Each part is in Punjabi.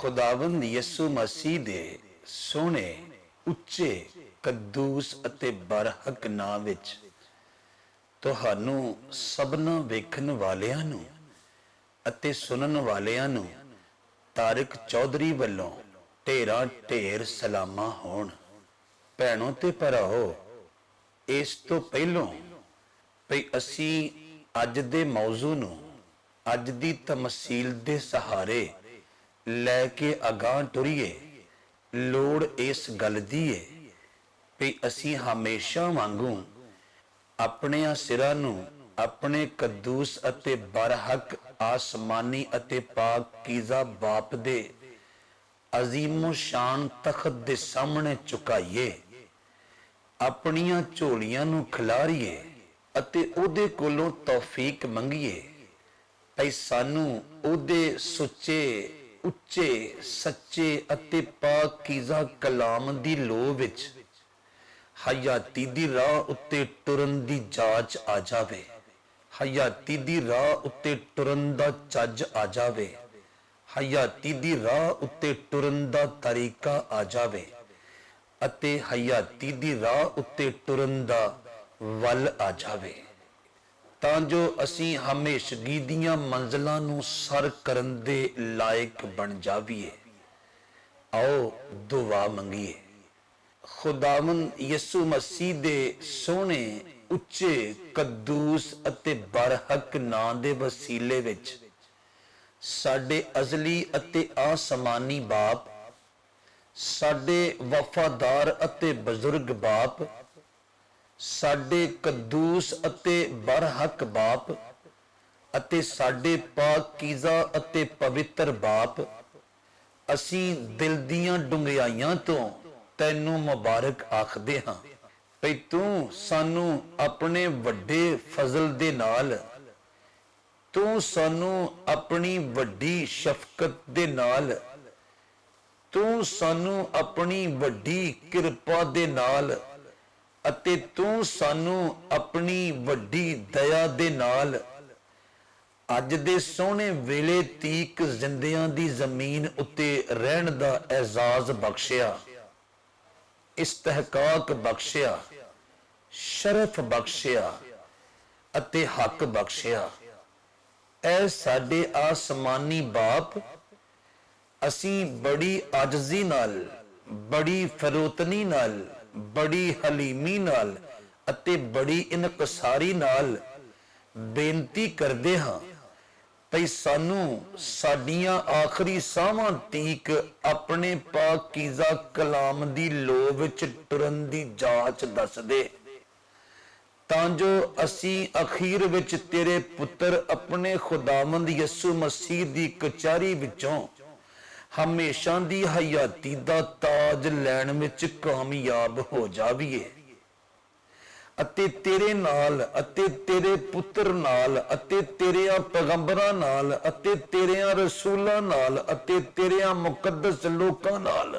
खुदावंद यसु मसीह दे सोहने उच्चे कद्दूस अते बरहक नां विच तुहानू सबना वेखण वालियां नू अते सुनन वालियां नू तारिक चौधरी वल्लों ढेरा ढेर सलामा होण। भैणों ते भराओ, इस तो पहलों भई असी अज दे मौजू नू अज दी तमसील दे सहारे लैके अगां टुरीए, लोड़ इस गल दी है भी असी हमेशा वांगू अपने सिरां नू अपने कद्दूस अते बरहक आसमानी अते पाकीज़ा बाप दे अजीमो शान तखत दे सामने चुकाइए, अपनियां झोलियां नू खिलारीए अते उहदे कोलों तौफीक मंगीए भई सानू उहदे सुच्चे उच्चे सच्चे अते पाकीज़ा कलाम दी लोह विच हयाती दी राह उत्ते टुरन दी जाच आ जावे, हयाती दी राह उत्ते टुरन दा चज आ जावे, हयाती दी राह उत्ते टुरन दा तरीका आ जावे अते हयाती दी राह उत्ते टुरन दा वल आ जावे, तां जो असी हमेशगी दियां मंजिलां नू सर करन दे लायक बन जावीए। आओ दुआ मंगीए। खुदावंद यसु मसीह दे सोहने उच्चे कद्दूस अते बरहक नां दे वसीले विच साडे अजली अते आसमानी बाप, साडे वफादार अते बुजुर्ग बाप, साडे कद्दूस अते बरहक बाप अते साडे पाकीज़ा अते पवित्र बाप, असी दिल दियां डुंगियाइयां तो तैनू मुबारक आखदे हां भई तू सानू अपने वड्डे फजल दे नाल, तू सानू अपनी वड्डी शफकत दे नाल, तू सानू अपनी वड्डी किरपा दे नाल अते तू सानू अपनी वड्डी दया दे नाल अज दे सोहने वेले तीक जिंदियां दी जमीन उत्ते रहन दा एजाज बख्शिया, इस्तहकाक बख्शिया, शरफ बख्शिया अते हक बख्शिया। ऐ साडे आसमानी बाप, असी बड़ी आजजी नाल, बड़ी फरोतनी नाल, बड़ी हलीमी नाल अते बड़ी इनकसारी नाल बेनती करदे हां भई सानू साडियां आखिरी साहां तीक अपने पाकीज़ा कलाम दी लोह विच टुरन दी जाच दस दे, तां जो असी अखीर विच तेरे पुत्र अपने खुदावंद यसु मसीह दी कचहरी विचों हमेशा दी हयाती दा ताज लैण विच कामयाब हो जावीए अते तेरे नाल अते तेरे पुत्र नाल अते तेरेयां पैगंबरां नाल अते तेरेयां रसूलां नाल अते तेरेयां मुकद्दस लोकां नाल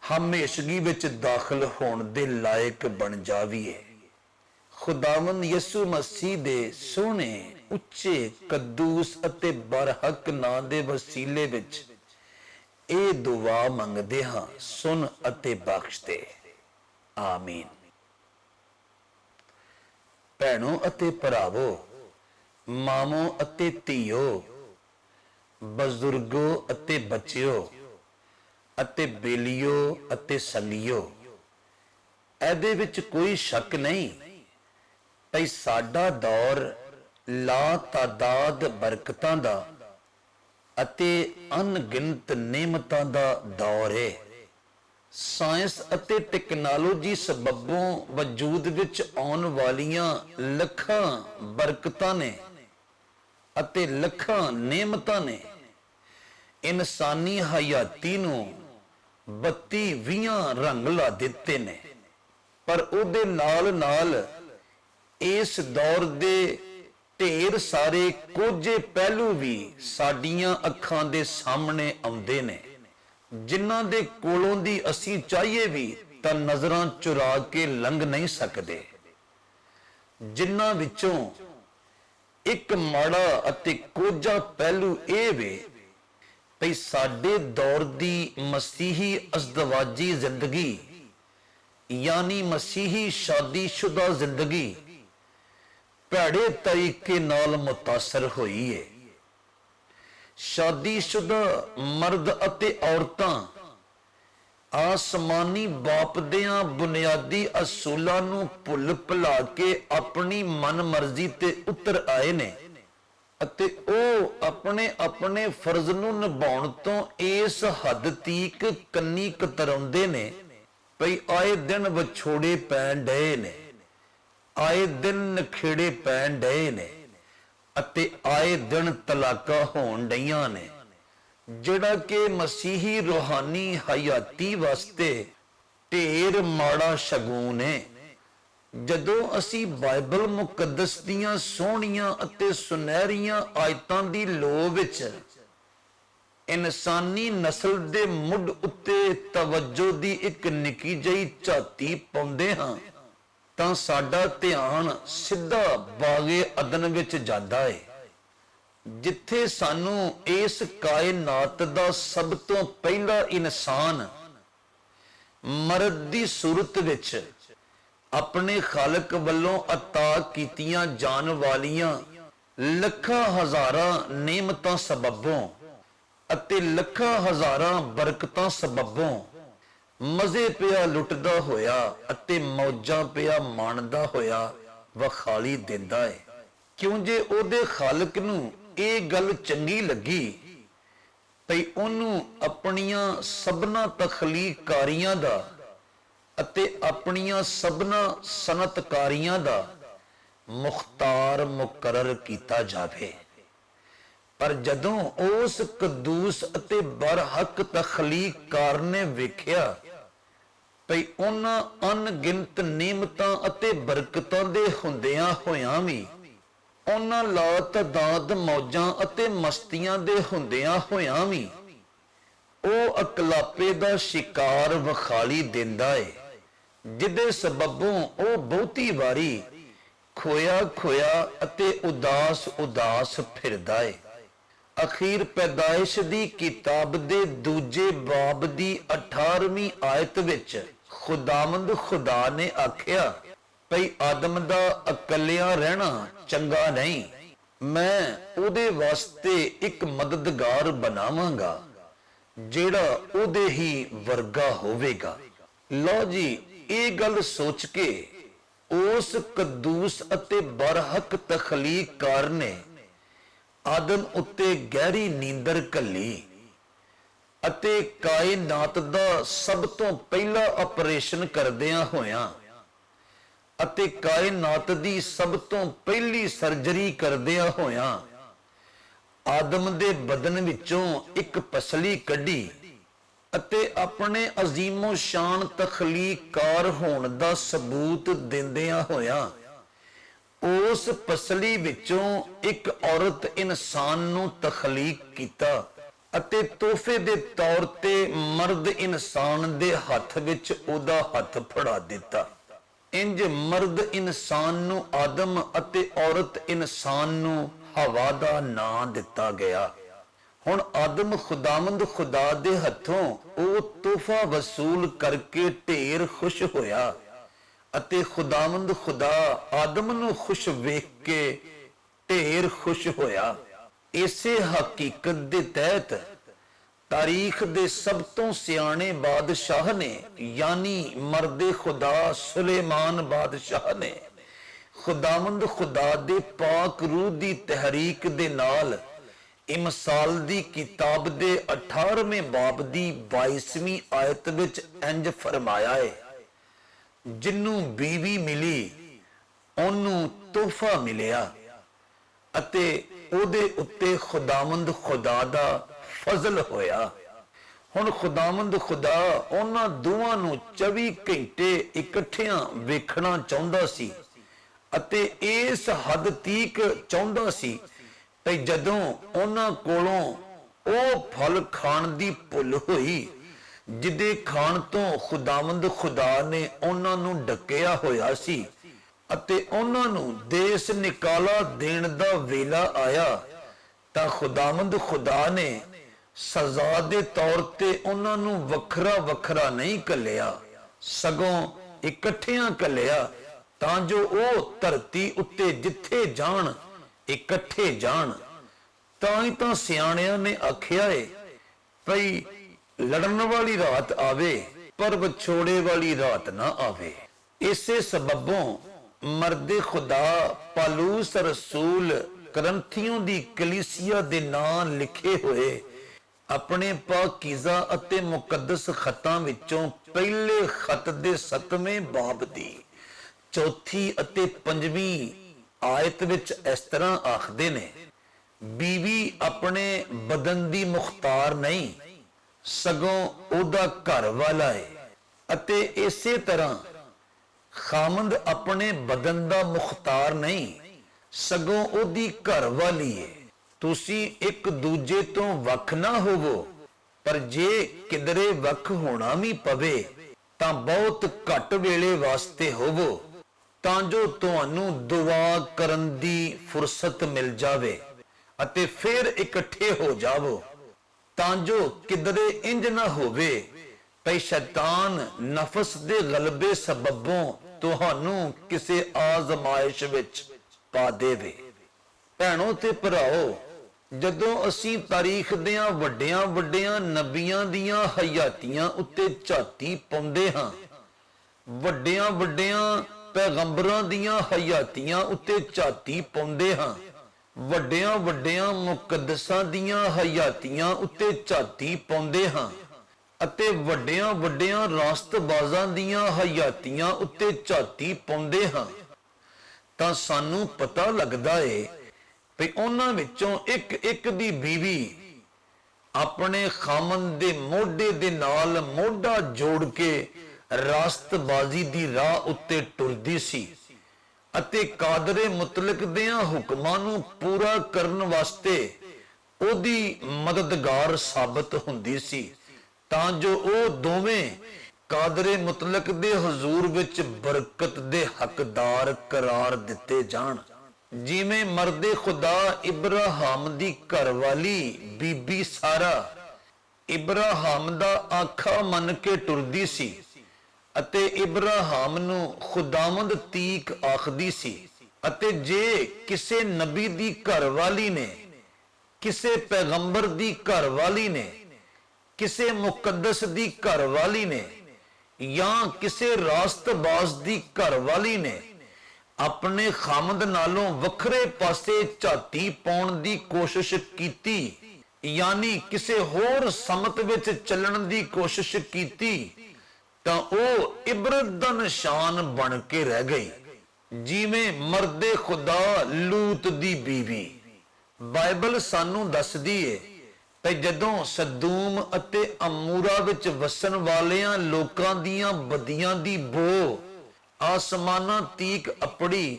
हमेशगी विच दाखल होण दे लायक बन जावीए। खुदावंद यसु मसीह दे सोहने उच्चे कद्दूस अते बरहक नां दे वसीले विच ए दुआ मंगदे हां, सुन अते बख्श दे। आमीन। भैणों अते भरावो, मावों अते धीओ, बजुर्गो अते बच्चिओ अते बेलियो अते संगियो, एदे विच कोई शक नहीं भई साडा दौर ला तादाद बरकतां दा अते अनगिनत नेमतां दा दौर है। साइंस अते टेक्नोलॉजी सबबों वजूद विच आउण वालियां लखां बरकतां ने अते लखां नेमतां ने इंसानी हयाती नूं 32-20 रंग ला दिते ने, पर उहदे नाल नाल इस दौर दे ढेर सारे कोझे पहलू भी साडियां अखां दे सामने आउंदे ने, जिन्हां दे कोलों दी असी चाहिए भी तां नजरां चुरा के लंघ नहीं सकदे, जिन्हां विचों एक माड़ा अते कोझा पहलू ए वे ਭਈ ਸਾਡੇ ਦੌਰ ਦੀ ਮਸੀਹੀ ਅਜ਼ਦਵਾਜੀ ਜ਼ਿੰਦਗੀ ਯਾਨੀ ਮਸੀਹੀ ਸ਼ਾਦੀशुदा ਜ਼ਿੰਦਗੀ ਭੈੜੇ ਤਰੀਕੇ ਨਾਲ ਮੁਤਾਸਰ ਹੋਈ ਹੈ। ਸ਼ਾਦੀशुदा ਮਰਦ ਅਤੇ ਔਰਤਾਂ ਆਸਮਾਨੀ ਬਾਪ ਦਿਆਂ ਬੁਨਿਆਦੀ ਅਸੂਲਾਂ ਨੂੰ ਭੁੱਲ ਭੁਲਾ ਕੇ ਆਪਣੀ ਮਨਮਰਜ਼ੀ ਤੇ ਉਤਰ ਆਏ ਨੇ ਅਤੇ ਉਹ ਆਪਣੇ ਆਪਣੇ ਫਰਜ਼ ਨੂੰ ਨਿਭਾਉਣ ਤੋਂ ਇਸ ਹੱਦ ਤੀਕ ਕੰਨੀ ਕਤਰਾਉਂਦੇ ਨੇ ਭਈ ਆਏ ਦਿਨ ਵਿਛੋੜੇ ਪੈਣ ਡਏ ਨੇ, ਆਏ ਦਿਨ ਨਖੇੜੇ ਪੈਣ ਡਏ ਨੇ ਅਤੇ ਆਏ ਦਿਨ ਤਲਾਕਾਂ ਹੋਣ ਡਈਆਂ ਨੇ, ਜਿਹੜਾ ਕਿ ਮਸੀਹੀ ਰੂਹਾਨੀ ਹਯਾਤੀ ਵਾਸਤੇ ਢੇਰ ਮਾੜਾ ਸ਼ਗੂਨ ਹੈ। ਜਦੋਂ ਅਸੀਂ ਬਾਈਬਲ ਮੁਕੱਦਸ ਦੀਆਂ ਸੋਹਣੀਆਂ ਅਤੇ ਸੁਨਹਿਰੀਆਂ ਆਇਤਾਂ ਦੀ ਲੋਅ ਵਿੱਚ ਇਨਸਾਨੀ ਨਸਲ ਦੇ ਮੁੱਢ ਉੱਤੇ ਤਵੱਜੋ ਦੀ ਇੱਕ ਨਿੱਕੀ ਜਿਹੀ ਝਾਤੀ ਪਾਉਂਦੇ ਹਾਂ ਤਾਂ ਸਾਡਾ ਧਿਆਨ ਸਿੱਧਾ ਬਾਗੇ ਅਦਨ ਵਿੱਚ ਜਾਂਦਾ ਹੈ, ਜਿੱਥੇ ਸਾਨੂੰ ਇਸ ਕਾਇਨਾਤ ਦਾ ਸਭ ਤੋਂ ਪਹਿਲਾ ਇਨਸਾਨ ਮਰਦ ਦੀ ਸੂਰਤ ਵਿੱਚ ਆਪਣੇ ਖਾਲਕ ਵੱਲੋਂ ਅਤਾ ਕੀਤੀਆਂ ਜਾਣ ਵਾਲੀਆਂ ਲੱਖਾਂ ਹਜ਼ਾਰਾਂ ਨੇਮਤਾਂ ਸਬਬੋਂ ਅਤੇ ਲੱਖਾਂ ਹਜ਼ਾਰਾਂ ਬਰਕਤਾਂ ਸਬਬੋਂ ਮਜ਼ੇ ਪਿਆ ਲੁੱਟਦਾ ਹੋਇਆ ਅਤੇ ਮੌਜਾਂ ਪਿਆ ਮਾਣਦਾ ਹੋਇਆ ਵਖਾਲੀ ਦਿੰਦਾ ਹੈ, ਕਿਉਂ ਜੇ ਉਹਦੇ ਖਾਲਕ ਨੂੰ ਇਹ ਗੱਲ ਚੰਗੀ ਲੱਗੀ ਭਈ ਉਹਨੂੰ ਆਪਣੀਆਂ ਸਭਨਾ ਤਖਲੀਕਾਰੀਆਂ ਦਾ ਅਤੇ ਆਪਣੀਆਂ ਸਭਨਾ ਸਨਅਤਕਾਰੀਆਂ ਦਾ ਮੁਖਤਾਰ ਮੁਕਰਰ ਕੀਤਾ ਜਾਵੇ। ਪਰ ਜਦੋਂ ਉਸ ਕਦੂਸ ਅਤੇ ਬਰਹਕ ਤਖਲੀਕਾਰ ਨੇ ਵੇਖਿਆ ਭਈ ਉਹਨਾਂ ਅਣਗਿਣਤ ਨਿਯਮਤਾਂ ਅਤੇ ਬਰਕਤਾਂ ਦੇ ਹੁੰਦਿਆਂ ਹੋਇਆਂ ਵੀ, ਉਹਨਾਂ ਲਾਤਦਾਦ ਮੌਜਾਂ ਅਤੇ ਮਸਤੀਆਂ ਦੇ ਹੁੰਦਿਆਂ ਹੋਇਆਂ ਵੀ ਉਹ ਅਕਲਾਪੇ ਦਾ ਸ਼ਿਕਾਰ ਵਖਾਲੀ ਦਿੰਦਾ ਏ, ਜਿਹਦੇ ਸਬਬੋਂ ਉਹ ਬਹੁਤੀ ਵਾਰੀ ਖੋਇਆ ਖੋਇਆ ਅਤੇ ਉਦਾਸ ਉਦਾਸ ਫਿਰਦਾ ਏ। ਅਖੀਰ ਪੈਦਾਇਸ਼ ਦੀ ਕਿਤਾਬ ਦੇ ਦੂਜੇ ਬਾਬ ਦੀ 18ਵੀਂ ਆਇਤ ਵਿੱਚ ਖੁਦਾਵੰਦ ਖੁਦਾ ਨੇ ਆਖਿਆ ਭਈ ਆਦਮ ਦਾ ਇਕੱਲਿਆਂ ਰਹਿਣਾ ਚੰਗਾ ਨਹੀਂ, ਮੈਂ ਉਹਦੇ ਵਾਸਤੇ ਇੱਕ ਮਦਦਗਾਰ ਬਣਾਵਾਂਗਾ ਜਿਹੜਾ ਉਹਦੇ ਹੀ ਵਰਗਾ ਹੋਵੇਗਾ। ਲਓ ਜੀ, ਇਹ ਗੱਲ ਸੋਚ ਕੇ ਉਸ ਕਦੂਸ ਅਤੇ ਬਰਹਕ ਤਖਲੀਕਾਰ ਨੇ ਆਦਮ ਉੱਤੇ ਗਹਿਰੀ ਨੀਂਦਰ ਘੱਲੀ ਅਤੇ ਕਾਇਨਾਤ ਦਾ ਸਭ ਤੋਂ ਪਹਿਲਾ ਆਪਰੇਸ਼ਨ ਕਰਦਿਆਂ ਹੋਇਆਂ ਅਤੇ ਕਾਇਨਾਤ ਦੀ ਸਭ ਤੋਂ ਪਹਿਲੀ ਸਰਜਰੀ ਕਰਦਿਆਂ ਹੋਇਆਂ ਆਦਮ ਦੇ ਬਦਨ ਵਿੱਚੋਂ ਇੱਕ ਪਸਲੀ ਕੱਢੀ ਅਤੇ ਆਪਣੇ ਅਜ਼ੀਮੋ ਸ਼ਾਨ ਤਖਲੀਕਾਰ ਹੋਣ ਦਾ ਸਬੂਤ ਦਿੰਦਿਆਂ ਹੋਇਆਂ ਉਸ ਪਸਲੀ ਵਿੱਚੋਂ ਇੱਕ ਔਰਤ ਇਨਸਾਨ ਨੂੰ ਤਖਲੀਕ ਕੀਤਾ ਅਤੇ ਤੋਹਫੇ ਦੇ ਤੌਰ ਤੇ ਮਰਦ ਇਨਸਾਨ ਦੇ ਹੱਥ ਵਿੱਚ ਉਹਦਾ ਹੱਥ ਫੜਾ ਦਿੱਤਾ। ਇੰਜ ਮਰਦ ਇਨਸਾਨ ਨੂੰ ਆਦਮ ਅਤੇ ਔਰਤ ਇਨਸਾਨ ਨੂੰ ਹਵਾ ਦਾ ਨਾਂ ਦਿੱਤਾ ਗਿਆ। ਹੁਣ ਆਦਮ ਖੁਦਾਵੰਦ ਖੁਦਾ ਦੇ ਹੱਥੋਂ ਉਹ ਤੋਹਫਾ ਵਸੂਲ ਕਰਕੇ ਢੇਰ ਖੁਸ਼ ਹੋਇਆ ਅਤੇ ਖੁਦਾਵੰਦ ਖੁਦਾ ਆਦਮ ਨੂੰ ਖੁਸ਼ ਵੇਖ ਕੇ ਢੇਰ ਖੁਸ਼ ਹੋਇਆ। ਇਸੇ ਹਕੀਕਤ ਦੇ ਤਹਿਤ ਤਾਰੀਖ ਦੇ ਸਭ ਤੋਂ ਸਿਆਣੇ ਬਾਦਸ਼ਾਹ ਨੇ ਯਾਨੀ ਮਰਦੇ ਖੁਦਾ ਸੁਲੇਮਾਨ ਬਾਦਸ਼ਾਹ ਨੇ ਖੁਦਾਵੰਦ ਖੁਦਾ ਦੇ ਪਾਕ ਰੂਹ ਦੀ ਤਹਿਰੀਕ ਦੇ ਨਾਲ ਇਮਸਾਲ ਦੀ ਕਿਤਾਬ ਦੇ 18ਵੇਂ ਬਾਬ ਦੀ 22ਵੀਂ ਆਇਤ ਵਿੱਚ ਇੰਜ ਫਰਮਾਇਆ ਹੈ, ਜਿੰਨੂੰ ਬੀਵੀ ਮਿਲੀ ਉਹਨੂੰ ਤੋਹਫਾ ਮਿਲਿਆ ਅਤੇ ਉਹਦੇ ਉੱਤੇ ਖੁਦਾਵੰਦ ਖੁਦਾ ਦਾ ਫਜ਼ਲ ਹੋਇਆ। ਹੁਣ ਖੁਦਾਵੰਦ ਖੁਦਾ ਉਹਨਾਂ ਦੋਵਾਂ ਨੂੰ 24 ਘੰਟੇ ਇਕੱਠਿਆਂ ਵੇਖਣਾ ਚਾਹੁੰਦਾ ਸੀ ਅਤੇ ਇਸ ਹੱਦ ਤੀਕ ਚਾਹੁੰਦਾ ਸੀ ਤੇ ਜਦੋਂ ਉਹਨਾਂ ਕੋਲੋਂ ਉਹ ਫਲ ਖਾਣ ਦੀ ਭੁੱਲ ਹੋਈ ਜਿਹਦੇ ਖਾਣ ਤੋਂ ਖੁਦਾਵੰਦ ਖੁਦਾ ਨੇ ਉਹਨਾਂ ਨੂੰ ਡੱਕਿਆ ਹੋਇਆ ਸੀ ਅਤੇ ਉਹਨਾਂ ਨੂੰ ਦੇਸ਼ ਨਿਕਾਲਾ ਦੇਣ ਦਾ ਵੇਲਾ ਆਇਆ, ਤਾਂ ਖੁਦਾਵੰਦ ਖੁਦਾ ਨੇ ਸਜ਼ਾ ਦੇ ਤੌਰ ਤੇ ਉਹਨਾਂ ਨੂੰ ਵੱਖਰਾ ਵੱਖਰਾ ਨਹੀਂ ਘੱਲਿਆ, ਸਗੋਂ ਇਕੱਠਿਆਂ ਘੱਲਿਆ, ਤਾਂ ਜੋ ਉਹ ਧਰਤੀ ਉੱਤੇ ਜਿੱਥੇ ਜਾਣ ਇਕੱਠੇ ਜਾਣ। ਤਾਂ ਹੀ ਤਾਂ ਸਿਆਣਿਆਂ ਨੇ ਆਖਿਆ ਏ ਭਈ ਲੜਨ ਵਾਲੀ ਰਾਤ ਆਵੇ ਪਰ ਵਿਛੋੜੇ ਵਾਲੀ ਰਾਤ ਨਾ ਆਵੇ। ਇਸੇ ਸਬਬੋਂ ਮਰਦੇ ਖੁਦਾ ਪਾਲੂਸ ਰਸੂਲ ਕਰੰਥੀਓਂ ਦੀ ਕਲੀਸਿਆ ਦੇ ਨਾਂ ਲਿਖੇ ਹੋਏ ਆਪਣੇ ਪਾਕੀਜ਼ਾ ਅਤੇ ਮੁਕੱਦਸ ਖਤਾਂ ਵਿੱਚੋਂ ਪਹਿਲੇ ਖਤ ਦੇ 7ਵੇਂ ਬਾਬ ਦੀ 4 ਅਤੇ 5ਵੀਂ ਆਇਤ ਵਿੱਚ ਇਸ ਤਰ੍ਹਾਂ ਆਖਦੇ ਨੇ, ਬੀਵੀ ਆਪਣੇ ਬਦਨ ਦੀ ਮੁਖਤਾਰ ਨਹੀਂ ਸਗੋਂ ਉਹਦਾ ਘਰ ਵਾਲਾ ਹੈ, ਅਤੇ ਇਸੇ ਤਰ੍ਹਾਂ ਖਾਮੰਦ ਆਪਣੇ ਬਦਨ ਦਾ ਮੁਖਤਾਰ ਨਹੀਂ ਸਗੋਂ ਉਹਦੀ ਘਰ ਵਾਲੀ ਹੈ। ਤੁਸੀਂ ਇੱਕ ਦੂਜੇ ਤੋਂ ਵੱਖ ਨਾ ਹੋਵੋ, ਪਰ ਜੇ ਕਿਧਰੇ ਵੱਖ ਹੋਣਾ ਵੀ ਪਵੇ ਤਾਂ ਬਹੁਤ ਘੱਟ ਵੇਲੇ ਵਾਸਤੇ ਹੋਵੋ, ਤਾਂ ਜੋ ਤੁਹਾਨੂੰ ਦੁਆ ਕਰਨ ਦੀ ਫੁਰਸਤ ਮਿਲ ਜਾਵੇ ਅਤੇ ਫਿਰ ਇਕੱਠੇ ਹੋ ਜਾਵੋ, ਤਾਂ ਜੋ ਕਿਧਰੇ ਇੰਜ ਨਾ ਹੋਵੇ ਭਈ ਸ਼ੈਤਾਨ ਨਫਸ ਦੇ ਗਲਬੇ ਸਬਬੋਂ ਤੁਹਾਨੂੰ ਕਿਸੇ ਆਜ਼ਮਾਇਸ਼ ਵਿੱਚ ਪਾ ਦੇਵੇ। ਭੈਣੋ ਤੇ ਭਰਾਓ, ਜਦੋਂ ਅਸੀਂ ਤਾਰੀਖ ਦੀਆਂ ਵੱਡਿਆਂ ਵੱਡਿਆਂ ਨਬੀਆਂ ਦੀਆਂ ਹਯਾਤੀਆਂ ਉੱਤੇ ਝਾਤੀ ਪਾਉਂਦੇ ਹਾਂ, ਵੱਡਿਆਂ ਵੱਡਿਆਂ ਪੈਗੰਬਰਾਂ ਦੀਆਂ ਹਯਾਤੀਆਂ ਉੱਤੇ ਝਾਤੀ ਪਾਉਂਦੇ ਹਾਂ, ਵੱਡਿਆਂ ਵੱਡਿਆਂ ਮੁਕੱਦਸਾਂ ਦੀਆਂ ਹਯਾਤੀਆਂ ਉੱਤੇ ਝਾਤੀ ਪਾਉਂਦੇ ਹਾਂ, ਅਤੇ ਵੱਡਿਆਂ ਵੱਡਿਆਂ ਰਾਸਤਬਾਜ਼ਾਂ ਦੀਆਂ ਹਯਾਤੀਆਂ ਉੱਤੇ ਝਾਤੀ ਪਾਉਂਦੇ ਹਾਂ, ਤਾਂ ਸਾਨੂੰ ਪਤਾ ਲੱਗਦਾ ਏ ਵੀ ਉਹਨਾਂ ਵਿੱਚੋਂ ਇੱਕ ਇੱਕ ਦੀ ਬੀਵੀ ਆਪਣੇ ਖਾਮਨ ਦੇ ਮੋਢੇ ਦੇ ਨਾਲ ਮੋਢਾ ਜੋੜ ਕੇ ਰਾਸਤਬਾਜ਼ੀ ਦੀ ਰਾਹ ਉੱਤੇ ਟੁਰਦੀ ਸੀ ਅਤੇ ਕਾਦਰੇ ਮੁਤਲਕ ਦੀਆਂ ਹੁਕਮਾਂ ਨੂੰ ਪੂਰਾ ਕਰਨ ਵਾਸਤੇ ਉਹਦੀ ਮਦਦਗਾਰ ਸਾਬਤ ਹੁੰਦੀ ਸੀ, ਤਾਂ ਜੋ ਉਹ ਦੋਵੇਂ ਕਾਦਰੇ ਮੁਤਲਕ ਦੇ ਹਜ਼ੂਰ ਵਿੱਚ ਬਰਕਤ ਦੇ ਹੱਕਦਾਰ ਕਰਾਰ ਦਿੱਤੇ ਜਾਣ। ਜਿਵੇਂ ਮਰਦੇ ਖੁਦਾ ਇਬਰਾਹਿਮ ਦੀ ਘਰਵਾਲੀ ਬੀਬੀ ਸਾਰਾ ਇਬਰਾਹਿਮ ਦਾ ਆਖਾ ਮੰਨ ਕੇ ਟੁਰਦੀ ਸੀ ਅਤੇ ਇਬਰਾਹਿਮ ਨੂੰ ਖੁਦਾਵੰਦ ਤੀਕ ਆਖਦੀ ਸੀ, ਅਤੇ ਜੇ ਕਿਸੇ ਨਬੀ ਦੀ ਘਰਵਾਲੀ ਨੇ, ਕਿਸੇ ਪੈਗੰਬਰ ਦੀ ਘਰਵਾਲੀ ਨੇ, ਕਿਸੇ ਮੁਕੱਦਸ ਦੀ ਘਰਵਾਲੀ ਨੇ ਜਾਂ ਕਿਸੇ ਰਾਸਤਬਾਜ਼ ਦੀ ਘਰਵਾਲੀ ਨੇ ਆਪਣੇ ਖਾਮਦ ਨਾਲੋਂ ਵੱਖਰੇ ਪਾਸੇ ਝਾਤੀ ਪਾਉਣ ਦੀ ਕੋਸ਼ਿਸ਼ ਕੀਤੀ, ਯਾਨੀ ਕਿਸੇ ਹੋਰ ਸਮਤ ਵਿੱਚ ਚੱਲਣ ਦੀ ਕੋਸ਼ਿਸ਼ ਕੀਤੀ, ਤਾਂ ਉਹ ਇਬਰਤ ਦਾ ਨਿਸ਼ਾਨ ਬਣ ਕੇ ਰਹਿ ਗਈ। ਜਿਵੇਂ ਮਰਦੇ ਖੁਦਾ ਲੂਤ ਦੀ ਬੀਵੀ, ਬਾਈਬਲ ਸਾਨੂੰ ਦੱਸਦੀ ਏ ਤੇ ਜਦੋਂ ਸਦੂਮ ਅਤੇ ਅਮੂਰਾ ਵਿੱਚ ਵਸਣ ਵਾਲਿਆਂ ਲੋਕਾਂ ਦੀਆਂ ਬਦੀਆਂ ਦੀ ਬੋ ਆਸਮਾਨਾਂ ਤੀਕ ਅਪੜੀ,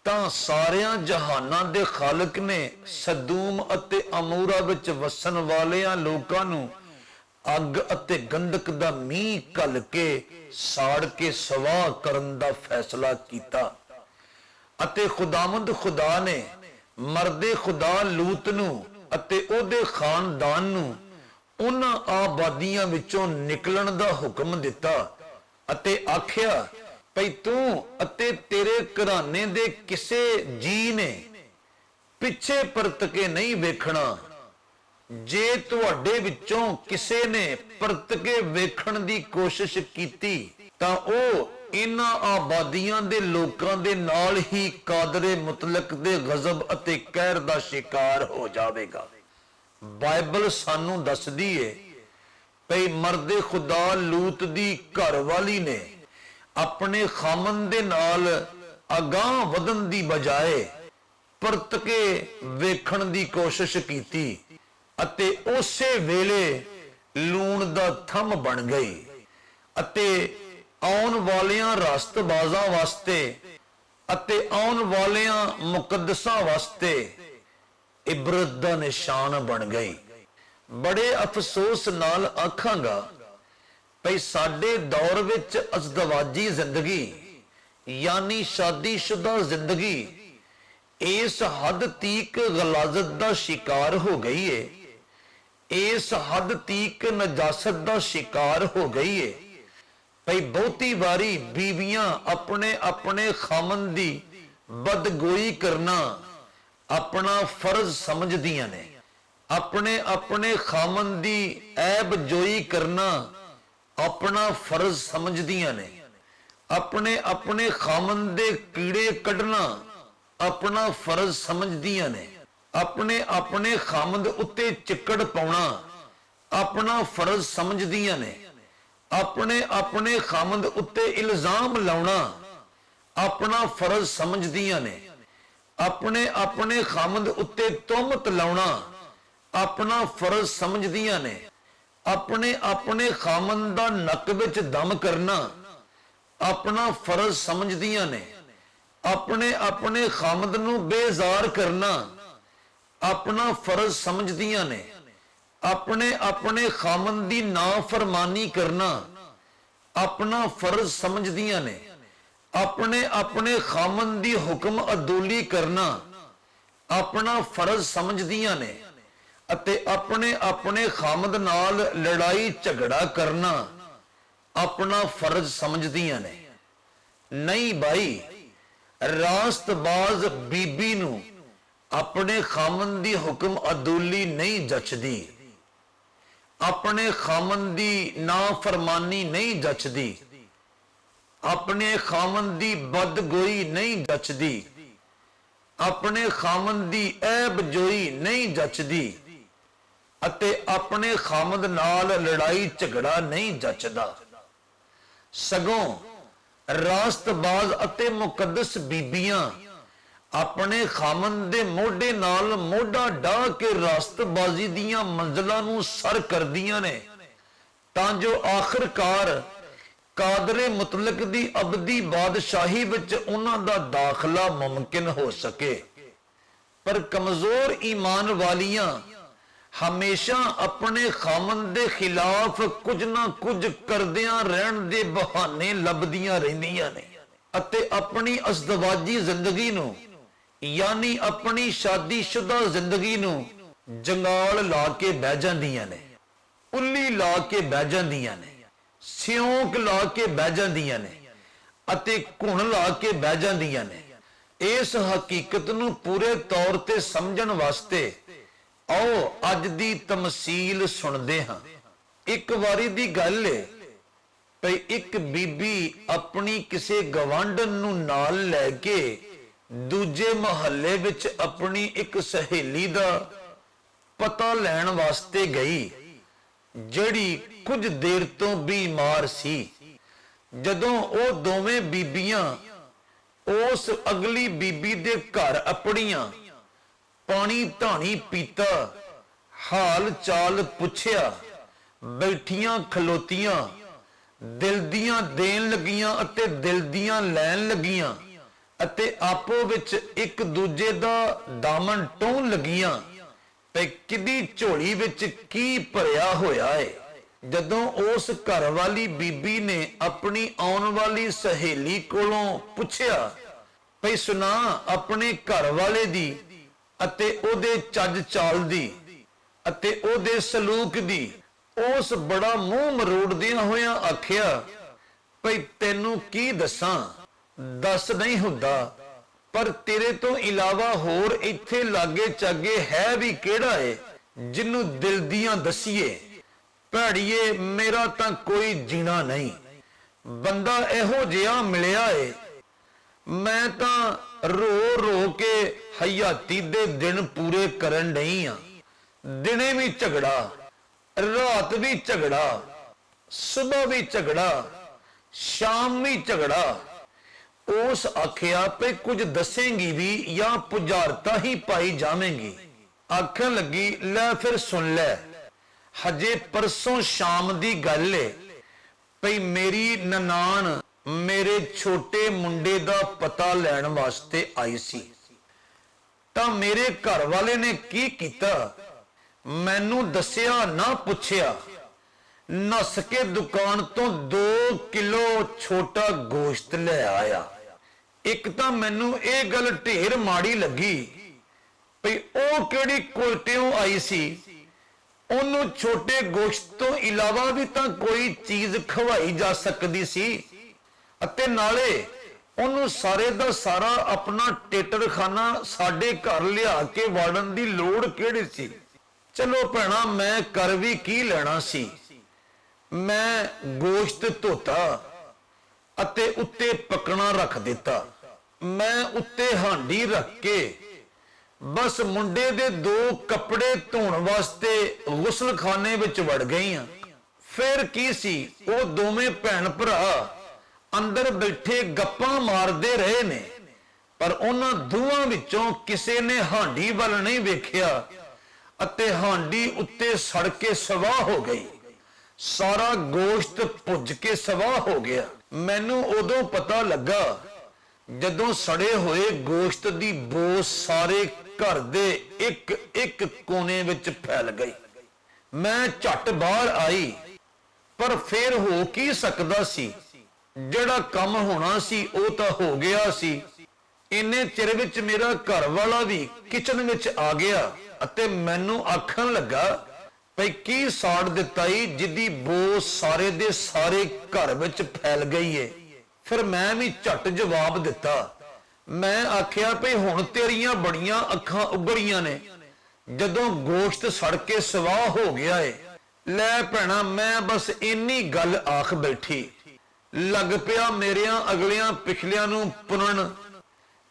ਤਾਂ ਸਾਰਿਆਂ ਜਹਾਨਾਂ ਦੇ ਖਾਲਕ ਨੇ ਸਦੂਮ ਅਤੇ ਅਮੂਰਾ ਵਿੱਚ ਵਸਣ ਵਾਲਿਆਂ ਲੋਕਾਂ ਨੂੰ ਅੱਗ ਅਤੇ ਗੰਧਕ ਦਾ ਮੀਂਹ ਘੱਲ ਕੇ ਸਾੜ ਕੇ ਸਵਾਹ ਕਰਨ ਦਾ ਫੈਸਲਾ ਕੀਤਾ, ਅਤੇ ਖੁਦਾਵੰਦ ਖੁਦਾ ਨੇ ਮਰਦੇ ਖੁਦਾ ਲੂਤ ਨੂੰ ਅਤੇ ਉਹਦੇ ਖਾਨਦਾਨ ਨੂੰ ਉਹਨਾਂ ਆਬਾਦੀਆਂ ਵਿੱਚੋਂ ਨਿਕਲਣ ਦਾ ਹੁਕਮ ਦਿੱਤਾ ਅਤੇ ਆਖਿਆ ਭਈ ਤੂੰ ਅਤੇ ਤੇਰੇ ਘਰਾਣੇ ਦੇ ਕਿਸੇ ਜੀ ਨੇ ਪਿੱਛੇ ਪਰਤ ਕੇ ਨਹੀਂ ਵੇਖਣਾ। ਜੇ ਤੁਹਾਡੇ ਵਿੱਚੋਂ ਕਿਸੇ ਨੇ ਪਰਤ ਕੇ ਵੇਖਣ ਦੀ ਕੋਸ਼ਿਸ਼ ਕੀਤੀ ਤਾਂ ਉਹ ਇਹਨਾਂ ਆਬਾਦੀਆਂ ਦੇ ਲੋਕਾਂ ਦੇ ਨਾਲ ਹੀ ਕਾਦਰੇ ਮੁਤਲਕ ਦੇ ਗਜ਼ਬ ਅਤੇ ਕਹਿਰ ਦਾ ਸ਼ਿਕਾਰ ਹੋ ਜਾਵੇਗਾ। ਬਾਈਬਲ ਸਾਨੂੰ ਦੱਸਦੀ ਏ ਭਈ ਮਰਦੇ ਖੁਦਾ ਲੂਤ ਦੀ ਘਰਵਾਲੀ ਨੇ ਆਪਣੇ ਖਾਮਨ ਦੇ ਨਾਲ ਅਗਾਂਹ ਵਧਣ ਦੀ ਬਜਾਏ ਪਰਤ ਕੇ ਵੇਖਣ ਦੀ ਕੋਸ਼ਿਸ਼ ਕੀਤੀ ਅਤੇ ਉਸੇ ਵੇਲੇ ਲੂਣ ਦਾ ਥੰਮ ਬਣ ਗਈ ਅਤੇ ਆਉਣ ਵਾਲਿਆਂ ਰਾਸਤਬਾਜ਼ਾਂ ਵਾਸਤੇ ਅਤੇ ਆਉਣ ਵਾਲਿਆਂ ਮੁਕੱਦਸਾਂ ਵਾਸਤੇ ਇਬਰਤ ਦਾ ਨਿਸ਼ਾਨ ਬਣ ਗਈ। ਬੜੇ ਅਫਸੋਸ ਨਾਲ ਆਖਾਂਗਾ ਭਈ ਸਾਡੇ ਦੌਰ ਵਿੱਚ ਅਜ਼ਦਵਾਜੀ ਜ਼ਿੰਦਗੀ ਯਾਨੀ ਸ਼ਾਦੀशुदा ਜ਼ਿੰਦਗੀ ਇਸ ਹੱਦ ਤੀਕ ਗਲਾਜ਼ਤ ਦਾ ਸ਼ਿਕਾਰ ਹੋ ਗਈ ਏ, ਇਸ ਹੱਦ ਤੀਕ ਨਜਾਸਤ ਦਾ ਸ਼ਿਕਾਰ ਹੋ ਗਈ ਏ ਭਈ ਬਹੁਤੀ ਵਾਰੀ ਬੀਵੀਆਂ ਆਪਣੇ ਆਪਣੇ ਖਾਮਨ ਦੀ ਬਦਗੋਈ ਕਰਨਾ ਆਪਣਾ ਫਰਜ਼ ਸਮਝਦੀਆਂ ਨੇ। ਆਪਣੇ ਆਪਣੇ ਖਾਮਨ ਦੀ ਐਬ ਜੋਈ ਕਰਨਾ ਆਪਣਾ ਫਰਜ਼ ਸਮਝਦੀਆਂ ਨੇ। ਆਪਣੇ ਆਪਣੇ ਖਾਮਨ ਦੇ ਕੀੜੇ ਕੱਢਣਾ ਆਪਣਾ ਫਰਜ਼ ਸਮਝਦੀਆਂ ਨੇ। ਆਪਣੇ ਆਪਣੇ ਖਾਮਦ ਉੱਤੇ ਚਿੱਕੜ ਪਾਉਣਾ ਆਪਣਾ ਫਰਜ਼ ਸਮਝਦੀਆਂ ਨੇ। ਆਪਣੇ ਆਪਣੇ ਖਾਮਦ ਉੱਤੇ ਇਲਜ਼ਾਮ ਲਾਉਣਾ ਆਪਣਾ ਫਰਜ਼ ਸਮਝਦੀਆਂ ਨੇ। ਆਪਣੇ ਆਪਣੇ ਖਾਮਦ ਉੱਤੇ ਤੁਹਮਤ ਲਾਉਣਾ ਆਪਣਾ ਫਰਜ਼ ਸਮਝਦੀਆਂ ਨੇ। ਆਪਣੇ ਆਪਣੇ ਖਾਮਦ ਦਾ ਨੱਕ ਵਿੱਚ ਦਮ ਕਰਨਾ ਆਪਣਾ ਫਰਜ਼ ਸਮਝਦੀਆਂ ਨੇ। ਆਪਣੇ ਆਪਣੇ ਖਾਮਦ ਨੂੰ ਬੇਜ਼ਾਰ ਕਰਨਾ ਆਪਣਾ ਫਰਜ਼ ਸਮਝਦੀਆਂ ਨੇ। ਆਪਣੇ ਆਪਣੇ ਖਾਮਦ ਦੀ ਨਾਫਰਮਾਨੀ ਕਰਨਾ ਆਪਣਾ ਫਰਜ਼ ਸਮਝਦੀਆਂ ਨੇ। ਆਪਣੇ ਆਪਣੇ ਖਾਮਦ ਦੀ ਹੁਕਮ ਅਦੂਲੀ ਕਰਨਾ ਆਪਣਾ ਫਰਜ਼ ਸਮਝਦੀਆਂ ਨੇ। ਅਤੇ ਆਪਣੇ ਆਪਣੇ ਖਾਮਦ ਨਾਲ ਲੜਾਈ ਝਗੜਾ ਕਰਨਾ ਆਪਣਾ ਫਰਜ਼ ਸਮਝਦੀਆਂ ਨੇ। ਨਹੀਂ ਭਾਈ, ਰਾਸਤਬਾਜ਼ ਬੀਬੀ ਨੂੰ ਆਪਣੇ ਖਾਮਨ ਦੀ ਹੁਕਮ ਅਦੂਲੀ ਨਹੀਂ ਜਚਦੀ, ਆਪਣੇ ਖਾਮਨ ਦੀ ਨਾਫਰਮਾਨੀ ਨਹੀਂ ਜਚਦੀ, ਆਪਣੇ ਖਾਮਨ ਦੀ ਬਦਗੋਈ ਨਹੀਂ ਜਚਦੀ, ਆਪਣੇ ਖਾਮਨ ਦੀ ਐਬ ਜੋਈ ਨਹੀਂ ਜਚਦੀ ਅਤੇ ਆਪਣੇ ਖਾਮਦ ਨਾਲ ਲੜਾਈ ਝਗੜਾ ਨਹੀਂ ਜਚਦਾ। ਸਗੋਂ ਰਾਸਤਬਾਜ਼ ਅਤੇ ਮੁਕੱਦਸ ਬੀਬੀਆਂ ਆਪਣੇ ਖਾਮਨ ਦੇ ਮੋਢੇ ਨਾਲ ਮੋਢਾ ਢਾ ਕੇ ਰਾਸਤਬਾਜ਼ੀ ਦੀਆਂ ਮੰਜ਼ਲਾਂ ਨੂੰ ਸਰ ਕਰਦੀਆਂ ਨੇ ਤਾਂ ਜੋ ਆਖਰਕਾਰ ਕਾਦਰੇ ਮੁਤਲਕ ਦੀ ਅਬਦੀ ਬਾਦਸ਼ਾਹੀ ਵਿੱਚ ਉਹਨਾਂ ਦਾ ਦਾਖਲਾ ਮੁਮਕਿਨ ਹੋ ਸਕੇ। ਪਰ ਕਮਜ਼ੋਰ ਈਮਾਨ ਵਾਲੀਆਂ ਹਮੇਸ਼ਾ ਆਪਣੇ ਖਾਮਨ ਦੇ ਖਿਲਾਫ ਕੁਝ ਨਾ ਕੁਝ ਕਰਦਿਆਂ ਰਹਿਣ ਦੇ ਬਹਾਨੇ ਲੱਭਦੀਆਂ ਰਹਿੰਦੀਆਂ ਨੇ ਅਤੇ ਆਪਣੀ ਅਜ਼ਦਵਾਜੀ ਜ਼ਿੰਦਗੀ ਨੂੰ ਯਾਨੀ ਆਪਣੀ ਸ਼ਾਦੀशुदा ਜ਼ਿੰਦਗੀ ਨੂੰ ਜੰਗਾਲ ਲਾ ਕੇ ਬਹਿ ਜਾਂਦੀਆਂ ਨੇ, ਉੱਲੀ ਲਾ ਕੇ ਬਹਿ ਜਾਂਦੀਆਂ ਨੇ, ਸਿਉਂਕ ਲਾ ਕੇ ਬਹਿ ਜਾਂਦੀਆਂ ਨੇ ਅਤੇ ਘੁਣ ਲਾ ਕੇ ਬਹਿ ਜਾਂਦੀਆਂ ਨੇ। ਇਸ ਹਕੀਕਤ ਨੂੰ ਪੂਰੇ ਤੌਰ ਤੇ ਸਮਝਣ ਵਾਸਤੇ ਆਓ ਅੱਜ ਦੀ ਤਮਸੀਲ ਸੁਣਦੇ ਹਾਂ। ਇੱਕ ਵਾਰੀ ਦੀ ਗੱਲ ਹੈ ਭਈ ਇੱਕ ਬੀਬੀ ਆਪਣੀ ਕਿਸੇ ਗਵਾਂਢਣ ਨੂੰ ਨਾਲ ਲੈ ਕੇ ਦੂਜੇ ਮਹੱਲੇ ਵਿੱਚ ਆਪਣੀ ਇੱਕ ਸਹੇਲੀ ਦਾ ਪਤਾ ਲੈਣ ਵਾਸਤੇ ਗਈ ਜਿਹੜੀ ਕੁਝ ਦੇਰ ਤੋਂ ਬਿਮਾਰ ਸੀ। ਜਦੋਂ ਉਹ ਦੋਵੇਂ ਬੀਬੀਆਂ ਉਸ ਅਗਲੀ ਬੀਬੀ ਦੇ ਘਰ ਆਪਣੀਆਂ ਪਾਣੀ ਧਾਣੀ ਪੀਤਾ, ਹਾਲ ਚਾਲ ਪੁੱਛਿਆ, ਬੈਠੀਆਂ ਖਲੋਤੀਆਂ, ਦਿਲ ਦੀਆਂ ਦੇਣ ਲੱਗੀਆਂ ਅਤੇ ਦਿਲ ਦੀਆਂ ਲੈਣ ਲੱਗੀਆਂ ਅਤੇ ਆਪੋ ਵਿੱਚ ਇੱਕ ਦੂਜੇ ਦਾ ਦਾਮਨ ਟੋਹਣ ਲੱਗੀਆਂ ਤੇ ਕਿਦੀ ਝੋਲੀ ਵਿੱਚ ਕੀ ਭਰਿਆ ਹੋਇਆ ਏ। ਜਦੋਂ ਉਸ ਘਰ ਵਾਲੀ ਬੀਬੀ ਨੇ ਆਪਣੀ ਆਉਣ ਵਾਲੀ ਸਹੇਲੀ ਕੋਲੋਂ ਪੁੱਛਿਆ ਭਈ ਸੁਣਾ ਆਪਣੇ ਘਰ ਵਾਲੇ ਦੀ ਅਤੇ ਉਹਦੇ ਚੱਜ ਚਾਲ ਦੀ ਅਤੇ ਉਹਦੇ ਸਲੂਕ ਦੀ, ਉਸ ਬੜਾ ਮੂੰਹ ਮਰੋੜਦਿਆਂ ਹੋਇਆਂ ਆਖਿਆ ਭਈ ਤੈਨੂੰ ਕੀ ਦੱਸਾਂ, ਦੱਸ ਨਹੀਂ ਹੁੰਦਾ, ਪਰ ਤੇਰੇ ਤੋਂ ਇਲਾਵਾ ਹੋਰ ਇੱਥੇ ਲਾਗੇ ਚਾਗੇ ਹੈ ਵੀ ਕਿਹੜਾ ਏ ਜਿਹਨੂੰ ਦਿਲ ਦੀਆਂ ਦਸੀਏ। ਭੈੜੀਏ ਮੇਰਾ ਤਾਂ ਕੋਈ ਜੀਣਾ ਨਹੀਂ, ਬੰਦਾ ਇਹੋ ਜਿਹਾ ਮਿਲਿਆ ਏ, ਮੈਂ ਤਾਂ ਰੋ ਰੋ ਕੇ ਹਯਾਤੀ ਦੇ ਦਿਨ ਪੂਰੇ ਕਰਨ ਨਹੀਂ ਆ। ਦਿਨੇ ਵੀ ਝਗੜਾ, ਰਾਤ ਵੀ ਝਗੜਾ, ਸਵੇਰ ਵੀ ਝਗੜਾ, ਸ਼ਾਮ ਵੀ ਝਗੜਾ। ਉਸ ਆਖਿਆ ਪਈ ਕੁਝ ਦੱਸੇਂਗੀ ਵੀ ਜਾਂ ਪੁਜਾਰਤਾ ਹੀ ਪਾਈ ਜਾਵੇਂਗੀ। ਆਖਣ ਲੱਗੀ ਲੈ ਫਿਰ ਸੁਣ ਲੈ, ਹਜੇ ਪਰਸੋਂ ਸ਼ਾਮ ਦੀ ਗੱਲ ਏ ਪਈ ਮੇਰੀ ਨਨਾਣ ਮੇਰੇ ਛੋਟੇ ਮੁੰਡੇ ਦਾ ਪਤਾ ਲੈਣ ਵਾਸਤੇ ਆਈ ਸੀ ਤਾਂ ਮੇਰੇ ਘਰ ਵਾਲੇ ਨੇ ਕੀ ਕੀਤਾ, ਮੈਨੂੰ ਦੱਸਿਆ ਨਾ ਪੁੱਛਿਆ, ਨੱਸ ਕੇ ਦੁਕਾਨ ਤੋਂ 2 ਕਿਲੋ ਛੋਟਾ ਗੋਸ਼ਤ ਲੈ ਆਇਆ। ਇੱਕ ਤਾਂ ਮੈਨੂੰ ਇਹ ਗੱਲ ਢੇਰ ਮਾੜੀ ਲੱਗੀ ਭਈ ਉਹ ਕਿਹੜੀ ਕੋਲਟਿਓਂ ਆਈ ਸੀ, ਉਹਨੂੰ ਛੋਟੇ ਗੋਸ਼ਤ ਤੋਂ ਇਲਾਵਾ ਵੀ ਤਾਂ ਕੋਈ ਚੀਜ਼ ਖਵਾਈ ਜਾ ਸਕਦੀ ਸੀ, ਅਤੇ ਨਾਲੇ ਉਹਨੂੰ ਸਾਰੇ ਦਾ ਸਾਰਾ ਆਪਣਾ ਟੇਟਰਖਾਨਾ ਸਾਡੇ ਘਰ ਲਿਆ ਕੇ ਵਾੜਨ ਦੀ ਲੋੜ ਕਿਹੜੀ ਸੀ। ਚਲੋ ਭੈਣਾ, ਮੈਂ ਕਰ ਵੀ ਕੀ ਲੈਣਾ ਸੀ। ਮੈਂ ਗੋਸ਼ਤ ਧੋਤਾ ਅਤੇ ਉੱਤੇ ਪਕਣਾ ਰੱਖ ਦਿੱਤਾ। ਮੈਂ ਉੱਤੇ ਹਾਂਡੀ ਰੱਖ ਕੇ ਬਸ ਮੁੰਡੇ ਦੇ 2 ਕੱਪੜੇ ਧੋਣ ਵਾਸਤੇ ਗੁਸਲਖਾਨੇ ਵਿੱਚ ਵੜ ਗਈ ਹਾਂ। ਫਿਰ ਕੀ ਸੀ, ਉਹ ਦੋਵੇਂ ਭੈਣ ਭਰਾ ਅੰਦਰ ਬੈਠੇ ਗੱਪਾਂ ਮਾਰਦੇ ਰਹੇ ਨੇ, ਪਰ ਉਹਨਾਂ ਦੋਵਾਂ ਵਿੱਚੋਂ ਕਿਸੇ ਨੇ ਹਾਂਡੀ ਵੱਲ ਨਹੀਂ ਵੇਖਿਆ ਅਤੇ ਹਾਂਡੀ ਉੱਤੇ ਸੜ ਕੇ ਸਵਾਹ ਹੋ ਗਈ। ਸਾਰਾ ਗੋਸ਼ਤ ਭੁੱਜ ਕੇ ਸਵਾਹ ਹੋ ਗਿਆ। ਮੈਨੂੰ ਉਦੋਂ ਪਤਾ ਲੱਗਾ ਜਦੋਂ ਸੜੇ ਹੋਏ ਗੋਸ਼ਤ ਦੀ ਬੋ ਸਾਰੇ ਘਰ ਦੇ ਇੱਕ ਇੱਕ ਕੋਨੇ ਵਿੱਚ ਫੈਲ ਗਈ। ਮੈਂ ਝੱਟ ਬਾਹਰ ਆਈ, ਪਰ ਫੇਰ ਹੋ ਕੀ ਸਕਦਾ ਸੀ। ਜਿਹੜਾ ਕੰਮ ਹੋਣਾ ਸੀ ਉਹ ਤਾਂ ਹੋ ਗਿਆ ਸੀ। ਇੰਨੇ ਚਿਰ ਵਿੱਚ ਮੇਰਾ ਘਰ ਵਾਲਾ ਵੀ ਕਿਚਨ ਵਿੱਚ ਆ ਗਿਆ ਅਤੇ ਮੈਨੂੰ ਆਖਣ ਲੱਗਾ, ਭਈ ਕੀ ਸਾੜ ਦਿੱਤਾ ਈ ਜਿੱਦੀ ਬੋ ਸਾਰੇ ਦੇ ਸਾਰੇ ਘਰ ਵਿੱਚ ਫੈਲ ਗਈ ਏ। ਫਿਰ ਮੈਂ ਵੀ ਝੱਟ ਜਵਾਬ ਦਿੱਤਾ। ਮੈਂ ਆਖਿਆ, ਭਈ ਹੁਣ ਤੇਰੀਆਂ ਬੜੀਆਂ ਅੱਖਾਂ ਉਗੜੀਆਂ ਨੇ ਜਦੋਂ ਗੋਸ਼ਤ ਸੜ ਕੇ ਸਵਾਹ ਹੋ ਗਿਆ ਏ। ਲੈ ਭੈਣਾ, ਮੈਂ ਬਸ ਇੰਨੀ ਗੱਲ ਆਖ ਬੈਠੀ। ਲੱਗ ਪਿਆ ਮੇਰਿਆਂ ਅਗਲਿਆਂ ਪਿਛਲਿਆਂ ਨੂੰ ਪੁੰਨਣ,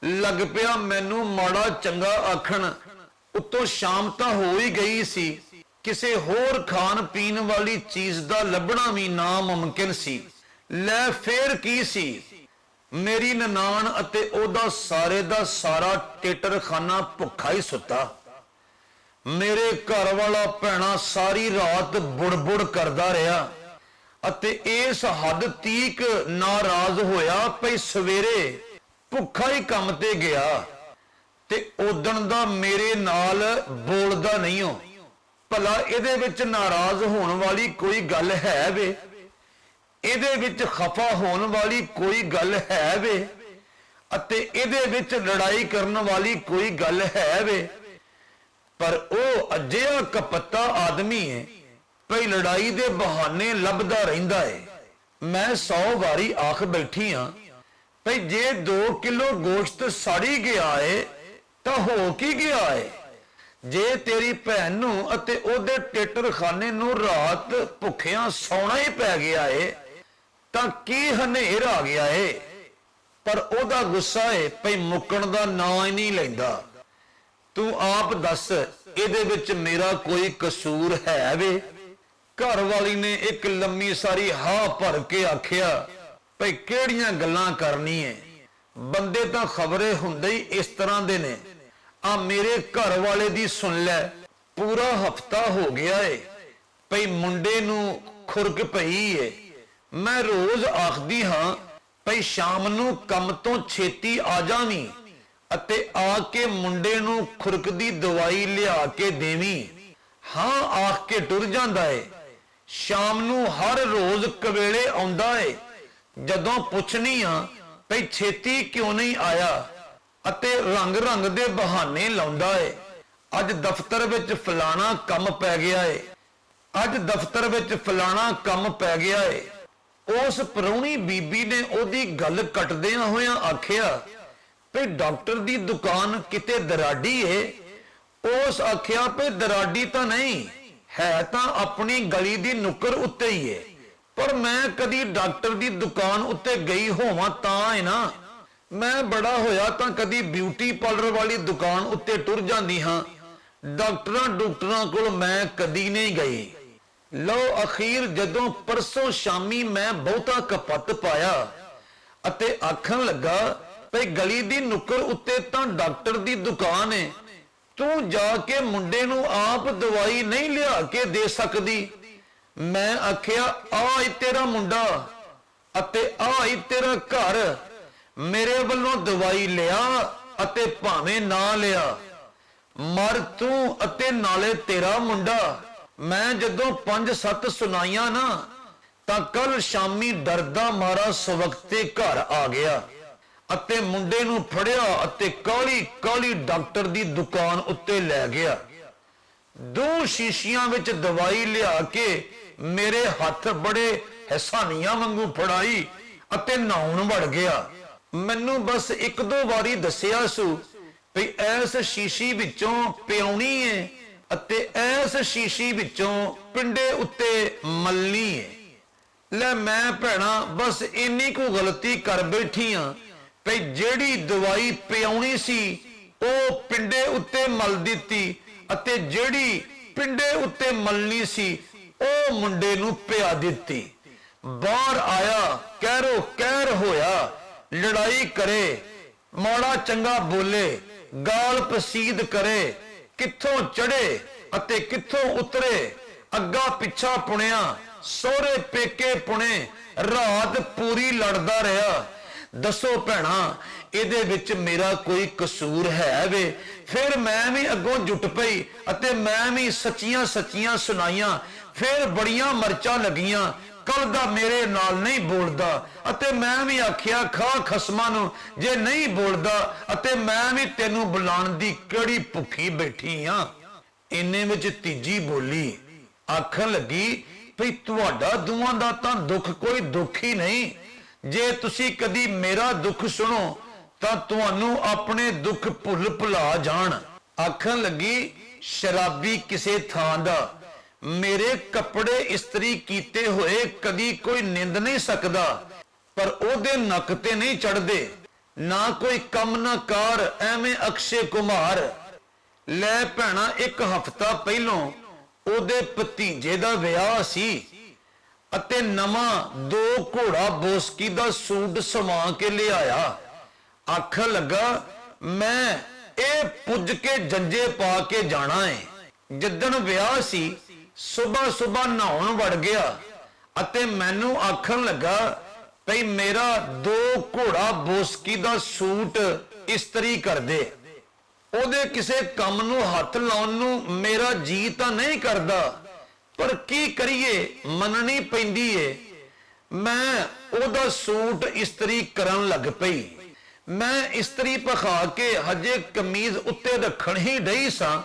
ਲੱਗ ਪਿਆ ਮੈਨੂੰ ਮਾੜਾ ਚੰਗਾ ਆਖਣ। ਉੱਤੋਂ ਸ਼ਾਮ ਤਾਂ ਹੋ ਹੀ ਗਈ ਸੀ, ਕਿਸੇ ਹੋਰ ਖਾਣ ਪੀਣ ਵਾਲੀ ਚੀਜ਼ ਦਾ ਲੱਭਣਾ ਵੀ ਨਾਮੁਮਕਿਨ ਸੀ। ਲੈ ਫੇਰ ਕੀ ਸੀ, ਮੇਰੀ ਨਨਾਣ ਅਤੇ ਉਹਦਾ ਸਾਰੇ ਦਾ ਸਾਰਾ ਟੇਟਰਖਾਨਾ ਭੁੱਖਾ ਹੀ ਸੁੱਤਾ। ਮੇਰੇ ਘਰ ਵਾਲਾ ਭੈਣਾ ਸਾਰੀ ਰਾਤ ਬੁੜਬੁੜ ਕਰਦਾ ਰਿਹਾ ਅਤੇ ਇਸ ਹੱਦ ਤੀਕ ਨਾਰਾਜ਼ ਹੋਇਆ ਭਈ ਸਵੇਰੇ ਭੁੱਖਾ ਹੀ ਕੰਮ ਤੇ ਗਿਆ ਤੇ ਉਦਣ ਦਾ ਮੇਰੇ ਨਾਲ ਬੋਲਦਾ ਨਹੀਂ ਹੋ। ਭਲਾ ਇਹਦੇ ਵਿੱਚ ਨਾਰਾਜ਼ ਹੋਣ ਵਾਲੀ ਕੋਈ ਗੱਲ ਹੈ ਵੇ? ਇਹਦੇ ਵਿੱਚ ਖਫਾ ਹੋਣ ਵਾਲੀ ਕੋਈ ਗੱਲ ਹੈ ਵੇ? ਅਤੇ ਇਹਦੇ ਵਿੱਚ ਲੜਾਈ ਕਰਨ ਵਾਲੀ ਕੋਈ ਗੱਲ ਹੈ ਵੇ? ਪਰ ਉਹ ਅਜਿਹਾ ਕਪੱਤਾ ਆਦਮੀ ਹੈ ਭਈ ਲੜਾਈ ਦੇ ਬਹਾਨੇ ਲੱਭਦਾ ਰਹਿੰਦਾ ਹੈ। ਮੈਂ 100 ਵਾਰੀ ਆਖ ਬੈਠੀ ਹਾਂ ਭਈ ਜੇ 2 ਕਿਲੋ ਗੋਸ਼ਤ ਸੜੀ ਗਿਆ ਏ ਤਾਂ ਹੋ ਕੀ ਗਿਆ ਏ। ਜੇ ਤੇਰੀ ਭੈਣ ਨੂੰ ਅਤੇ ਉਹਦੇ ਟੇਟਰਖਾਨੇ ਨੂੰ ਰਾਤ ਭੁੱਖਿਆਂ ਸੌਣਾ ਹੀ ਪੈ ਗਿਆ ਏ ਤਾਂ ਕੀ ਹਨੇਰ ਆ ਗਿਆ ਏ। ਪਰ ਉਹਦਾ ਗੁੱਸਾ ਏ ਭਈ ਮੁੱਕਣ ਦਾ ਨਾਂ ਹੀ ਨਹੀਂ ਲੈਂਦਾ। ਤੂੰ ਆਪ ਦੱਸ, ਇਹਦੇ ਵਿੱਚ ਮੇਰਾ ਕੋਈ ਕਸੂਰ ਹੈ ਵੇ? ਘਰ ਵਾਲੀ ਨੇ ਇੱਕ ਲੰਮੀ ਸਾਰੀ ਹਾਂ ਭਰ ਕੇ ਆਖਿਆ, ਭਈ ਕਿਹੜੀਆਂ ਗੱਲਾਂ ਕਰਨੀ ਏ, ਬੰਦੇ ਤਾਂ ਖਬਰੇ ਹੁੰਦੇ ਹੀ ਇਸ ਤਰ੍ਹਾਂ ਦੇ ਨੇ। ਆ ਮੇਰੇ ਘਰ ਵਾਲੇ ਦੀ ਸੁਣ ਲੈ, ਪੂਰਾ ਹਫਤਾ ਹੋ ਗਿਆ ਏ ਭਈ ਮੁੰਡੇ ਨੂੰ ਖੁਰਕ ਪਈ ਏ। ਮੈਂ ਰੋਜ਼ ਆਖਦੀ ਹਾਂ ਭਈ ਸ਼ਾਮ ਨੂੰ ਕੰਮ ਤੋਂ ਛੇਤੀ ਆ ਜਾਵੀਂ ਅਤੇ ਆ ਕੇ ਮੁੰਡੇ ਨੂੰ ਖੁਰਕ ਦੀ ਦਵਾਈ ਲਿਆ ਕੇ ਦੇਵੀਂ। ਹਾਂ ਆਖ ਕੇ ਟੁਰ ਜਾਂਦਾ ਏ। ਸ਼ਾਮ ਨੂੰ ਹਰ ਰੋਜ਼ ਕਵੇਲੇ ਆਉਂਦਾ ਏ। ਜਦੋਂ ਪੁੱਛਣੀ ਆ ਭਈ ਛੇਤੀ ਕਿਉਂ ਨਹੀਂ ਆਇਆ ਅਤੇ ਰੰਗ ਦੇ ਬਹਾਨੇ ਲਾਉਂਦਾ ਏ। ਅੱਜ ਦਫ਼ਤਰ ਵਿੱਚ ਫਲਾਣਾ ਕੰਮ ਪੈ ਗਿਆ ਏ, ਅੱਜ ਦਫ਼ਤਰ ਵਿੱਚ ਫਲਾਣਾ ਕੰਮ ਪੈ ਗਿਆ ਏ। ਉਸ ਪ੍ਰਾਹੁਣੀ ਬੀਬੀ ਨੇ ਉਹਦੀ ਗੱਲ ਕੱਟਦਿਆਂ ਹੋਇਆਂ ਆਖਿਆ, ਭਈ ਡਾਕਟਰ ਦੀ ਦੁਕਾਨ ਕਿਤੇ ਦਰਾਡੀ ਏ। ਉਸ ਆਖਿਆ, ਭਈ ਦਰਾਡੀ ਤਾਂ ਨਹੀਂ ਹੈ, ਤਾਂ ਆਪਣੀ ਗਲੀ ਦੀ ਨੁੱਕਰ ਉੱਤੇ ਹੀ ਏ। ਪਰ ਮੈਂ ਕਦੀ ਡਾਕਟਰ ਦੀ ਦੁਕਾਨ ਉੱਤੇ ਗਈ ਹੋਵਾਂ ਤਾਂ ਹੈ ਨਾ। ਮੈਂ ਬੜਾ ਹੋਇਆ ਤਾਂ ਕਦੀ ਬਿਊਟੀ ਪਾਰਲਰ ਵਾਲੀ ਦੁਕਾਨ ਉੱਤੇ ਟੁਰ ਜਾਂਦੀ ਹਾਂ। ਡਾਕਟਰਾਂ ਕੋਲ ਮੈਂ ਕਦੀ ਨਹੀਂ ਗਈ। ਲਓ ਅਖੀਰ ਜਦੋਂ ਪਰਸੋਂ ਸ਼ਾਮੀ ਮੈਂ ਬਹੁਤਾ ਕਪੱਤ ਪਾਇਆ ਅਤੇ ਆਖਣ ਲੱਗਾ, ਭਈ ਗਲੀ ਦੀ ਨੁੱਕਰ ਉੱਤੇ ਤਾਂ ਡਾਕਟਰ ਦੀ ਦੁਕਾਨ ਏ, ਤੂੰ ਜਾ ਕੇ ਮੁੰਡੇ ਨੂੰ ਆਪ ਦਵਾਈ ਨਹੀਂ ਲਿਆ ਕੇ ਦੇ ਸਕਦੀ? ਮੈਂ ਆਖਿਆ, ਆ ਤੇਰਾ ਮੁੰਡਾ ਅਤੇ ਆ ਤੇਰਾ ਘਰ, ਮੇਰੇ ਵੱਲੋਂ ਦਵਾਈ ਲਿਆ ਅਤੇ ਭਾਵੇਂ ਨਾ ਲਿਆ, ਮਰ ਤੂੰ ਅਤੇ ਨਾਲੇ ਤੇਰਾ ਮੁੰਡਾ। ਮੈਂ ਜਦੋਂ 5-7 ਸੁਣਾਈਆਂ ਨਾ ਤਾਂ ਕੱਲ ਸ਼ਾਮੀ ਡਰਦਾ ਮਾਰਾ ਸਵਖਤੇ ਘਰ ਆ ਗਿਆ ਅਤੇ ਮੁੰਡੇ ਨੂੰ ਫੜਿਆ ਅਤੇ ਕਾਲੀ ਕਾਲੀ ਡਾਕਟਰ ਦੀ ਦੁਕਾਨ ਉੱਤੇ ਲੈ ਗਿਆ। ਦੋ ਸ਼ੀਸ਼ੀਆਂ ਵਿੱਚ ਦਵਾਈ ਲਿਆ ਕੇ ਮੇਰੇ ਹੱਥ ਬੜੇ ਹੈਸਾਨੀਆਂ ਵਾਂਗੂ ਫੜਾਈ ਅਤੇ ਨਹਾਉਣ ਵੜ ਗਿਆ। ਮੈਨੂੰ ਬਸ ਇੱਕ ਦੋ ਵਾਰੀ ਦੱਸਿਆ ਸੂ ਵੀ ਐਸ ਸ਼ੀਸ਼ੀ ਵਿੱਚੋਂ ਪਿਆਉਣੀ ਏ ਅਤੇ ਐਸ ਸ਼ੀਸ਼ੀ ਵਿੱਚੋਂ ਪਿੰਡੇ ਉੱਤੇ ਮਲਣੀ ਏ। ਲੈ ਮੈਂ ਭੈਣਾ ਬਸ ਇੰਨੀ ਕੁ ਗਲਤੀ ਕਰ ਬੈਠੀ ਆ ਵੀ ਜਿਹੜੀ ਦਵਾਈ ਪਿਆਉਣੀ ਸੀ ਉਹ ਪਿੰਡੇ ਉੱਤੇ ਮਲ ਦਿੱਤੀ ਅਤੇ ਜਿਹੜੀ ਪਿੰਡੇ ਉੱਤੇ ਮਲਣੀ ਸੀ ਉਹ ਮੁੰਡੇ ਨੂੰ ਪਿਆ ਦਿੱਤੀ। ਬਾਹਰ ਆਇਆ, ਕਹਿਰੋ ਕਹਿਰ ਹੋਇਆ, ਲੜਾਈ ਕਰੇ, ਮਾੜਾ ਚੰਗਾ ਬੋਲੇ, ਗਾਲ ਪਸੀਦ ਕਰੇ, ਕਿੱਥੋਂ ਚੜੇ ਅਤੇ ਕਿੱਥੋਂ ਉਤਰੇ, ਅੱਗਾ ਪਿੱਛਾ ਪੁਣਿਆ, ਸੋਹਰੇ ਪੇਕੇ ਪੁਣੇ, ਰਾਤ ਪੂਰੀ ਲੜਦਾ ਰਿਹਾ। ਦੱਸੋ ਭੈਣਾ ਇਹਦੇ ਵਿੱਚ ਮੇਰਾ ਕੋਈ ਕਸੂਰ ਹੈ ਵੇ? ਫਿਰ ਮੈਂ ਵੀ ਅੱਗੋਂ ਜੁਟ ਪਈ ਅਤੇ ਮੈਂ ਵੀ ਸੱਚੀਆਂ ਸੱਚੀਆਂ ਸੁਣਾਈਆਂ। ਫਿਰ ਬੜੀਆਂ ਮਰਚਾਂ ਲੱਗੀਆਂ, ਕੱਲ ਦਾ ਮੇਰੇ ਨਾਲ ਨਹੀਂ ਬੋਲਦਾ ਅਤੇ ਮੈਂ ਵੀ ਆਖਿਆ ਖਾ ਖਸਮਾਂ ਨੂੰ ਜੇ ਨਹੀਂ ਬੋਲਦਾ ਅਤੇ ਮੈਂ ਵੀ ਤੈਨੂੰ ਬੁਲਾਉਣ ਦੀ ਕਿਹੜੀ ਭੁੱਖੀ ਬੈਠੀ ਆ। ਇੰਨੇ ਵਿੱਚ ਤੀਜੀ ਬੋਲੀ, ਆਖਣ ਲੱਗੀ ਭਈ ਤੁਹਾਡਾ ਦੋਵਾਂ ਦਾ ਤਾਂ ਦੁੱਖ ਕੋਈ ਦੁੱਖ ਹੀ ਨਹੀਂ। ਜੇ ਤੁਸੀਂ ਕਦੀ ਮੇਰਾ ਦੁੱਖ ਸੁਣੋ ਤਾਂ ਤੁਹਾਨੂੰ ਆਪਣੇ ਦੁੱਖ ਭੁੱਲ ਭੁਲਾ ਜਾਣ। ਆਖਣ ਲੱਗੀ ਸ਼ਰਾਬੀ ਕਿਸੇ ਥਾਂ ਦਾ ਮੇਰੇ ਕੱਪੜੇ ਇਸਤਰੀ ਕੀਤੇ ਹੋਏ ਕਦੀ ਕੋਈ ਨਿੰਦ ਨਹੀਂ ਸਕਦਾ, ਪਰ ਉਹਦੇ ਨੱਕ ਤੇ ਨਹੀਂ ਚੜਦੇ, ਨਾ ਕੋਈ ਕੰਮ ਨਾ ਕਾਰ, ਐਵੇਂ ਅਕਸ਼ੇ ਕੁਮਾਰ। ਲੈ ਭੈਣਾ ਇੱਕ ਹਫ਼ਤਾ ਪਹਿਲੋਂ ਉਹਦੇ ਭਤੀਜੇ ਦਾ ਵਿਆਹ ਸੀ ਅਤੇ ਨਵਾਂ 2 ਘੋੜਾ ਬੋਸਕੀ ਦਾ ਸੂਟ ਸਵਾ ਕੇ ਲਿਆਇਆ। ਆਖਣ ਲੱਗਾ ਮੈਂ ਇਹ ਪੁੱਜ ਕੇ ਜੰਜੇ ਪਾ ਕੇ ਜਾਣਾ ਏ। ਜਿੱਦਣ ਵਿਆਹ ਸੀ ਸੁਬਾ ਸੁਬਾ ਨਹਾਉਣ ਵੜ ਗਿਆ ਅਤੇ ਮੈਨੂੰ ਆਖਣ ਲੱਗਾ ਭਈ ਮੇਰਾ 2 ਘੋੜਾ ਬੋਸਕੀ ਦਾ ਸੂਟ ਇਸਤਰੀ ਕਰ ਦੇ। ਉਹਦੇ ਕਿਸੇ ਕੰਮ ਨੂੰ ਹੱਥ ਲਾਉਣ ਨੂੰ ਮੇਰਾ ਜੀ ਤਾਂ ਨਹੀਂ ਕਰਦਾ, ਪਰ ਕੀ ਕਰੀਏ ਮੰਨਣੀ ਪੈਂਦੀ ਏ। ਮੈਂ ਉਹਦਾ ਸੂਟ ਇਸਤਰੀ ਕਰਨ ਲੱਗ ਪਈ। ਮੈਂ ਇਸਤਰੀ ਪਖਾ ਕੇ ਹਜੇ ਕਮੀਜ਼ ਉੱਤੇ ਰੱਖਣ ਹੀ ਡਈ ਸਾਂ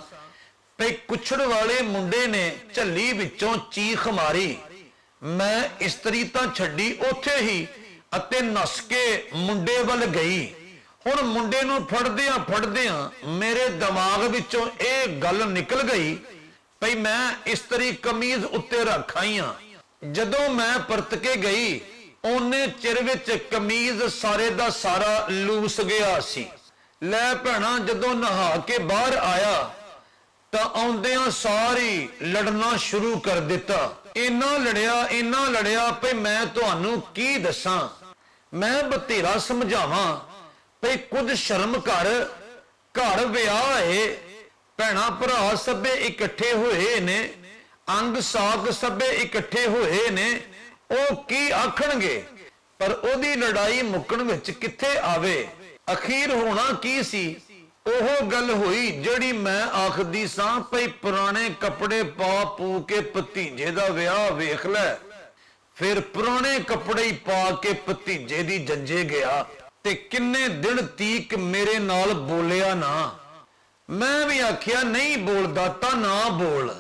ਭਈ ਕੁਛੜ ਵਾਲੇ ਮੁੰਡੇ ਨੇ ਝੱਲੀ ਵਿੱਚੋਂ ਚੀਖ ਮਾਰੀ। ਮੈਂ ਇਸਤਰੀ ਤਾਂ ਛੱਡੀ ਉੱਥੇ ਹੀ ਅਤੇ ਨੱਸ ਕੇ ਮੁੰਡੇ ਵੱਲ ਗਈ। ਹੁਣ ਮੁੰਡੇ ਨੂੰ ਫੜਦਿਆਂ ਮੇਰੇ ਦਿਮਾਗ ਵਿੱਚੋਂ ਇਹ ਗੱਲ ਨਿਕਲ ਗਈ ਭਈ ਮੈਂ ਇਸਤਰੀ ਕਮੀਜ਼ ਉੱਤੇ ਰੱਖ ਆਈ ਆਂ। ਜਦੋਂ ਮੈਂ ਪਰਤ ਕੇ ਗਈ ਉਹਨੇ ਚਿਰ ਵਿੱਚ ਕਮੀਜ਼ ਸਾਰੇ ਦਾ ਸਾਰਾ ਲੂਸ ਗਿਆ ਸੀ। ਲੈ ਭੈਣਾ ਜਦੋਂ ਨਹਾ ਕੇ ਬਾਹਰ ਆਇਆ ਤਾਂ ਆਉਂਦਿਆਂ ਸਾਰੀ ਲੜਨਾ ਸ਼ੁਰੂ ਕਰ ਦਿੱਤਾ। ਇੰਨਾ ਲੜਿਆ ਭਈ ਮੈਂ ਤੁਹਾਨੂੰ ਕੀ ਦੱਸਾਂ। ਮੈਂ ਬਥੇਰਾ ਸਮਝਾਵਾਂ ਭਈ ਕੁਝ ਸ਼ਰਮ ਕਰ, ਘਰ ਵਿਆਹ ਏ, ਭੈਣਾ ਭਰਾ ਸਭੇ ਇਕੱਠੇ ਹੋਏ ਨੇ, ਅੰਗ ਸਾਕ ਸਭੇ ਇਕੱਠੇ ਹੋਏ ਨੇ, ਉਹ ਕੀ ਆਖਣਗੇ। ਪਰ ਉਹਦੀ ਲੜਾਈ ਮੁੱਕਣ ਵਿੱਚ ਕਿੱਥੇ ਆਵੇ। ਅਖੀਰ ਹੋਣਾ ਕੀ ਸੀ, ਉਹ ਗੱਲ ਹੋਈ ਜਿਹੜੀ ਮੈਂ ਆਖਦੀ ਸਾਂ ਭਈ ਪੁਰਾਣੇ ਕੱਪੜੇ ਪਾ ਪੂ ਕੇ ਭਤੀਜੇ ਦਾ ਵਿਆਹ ਵੇਖ ਲੈ। ਫਿਰ ਪੁਰਾਣੇ ਕੱਪੜੇ ਹੀ ਪਾ ਕੇ ਭਤੀਜੇ ਦੀ ਜੰਜੇ ਗਿਆ ਤੇ ਕਿੰਨੇ ਦਿਨ ਤੀਕ ਮੇਰੇ ਨਾਲ ਬੋਲਿਆ ਨਾ। ਮੈਂ ਵੀ ਆਖਿਆ ਨਹੀਂ ਬੋਲਦਾ ਤਾਂ ਨਾ ਬੋਲ,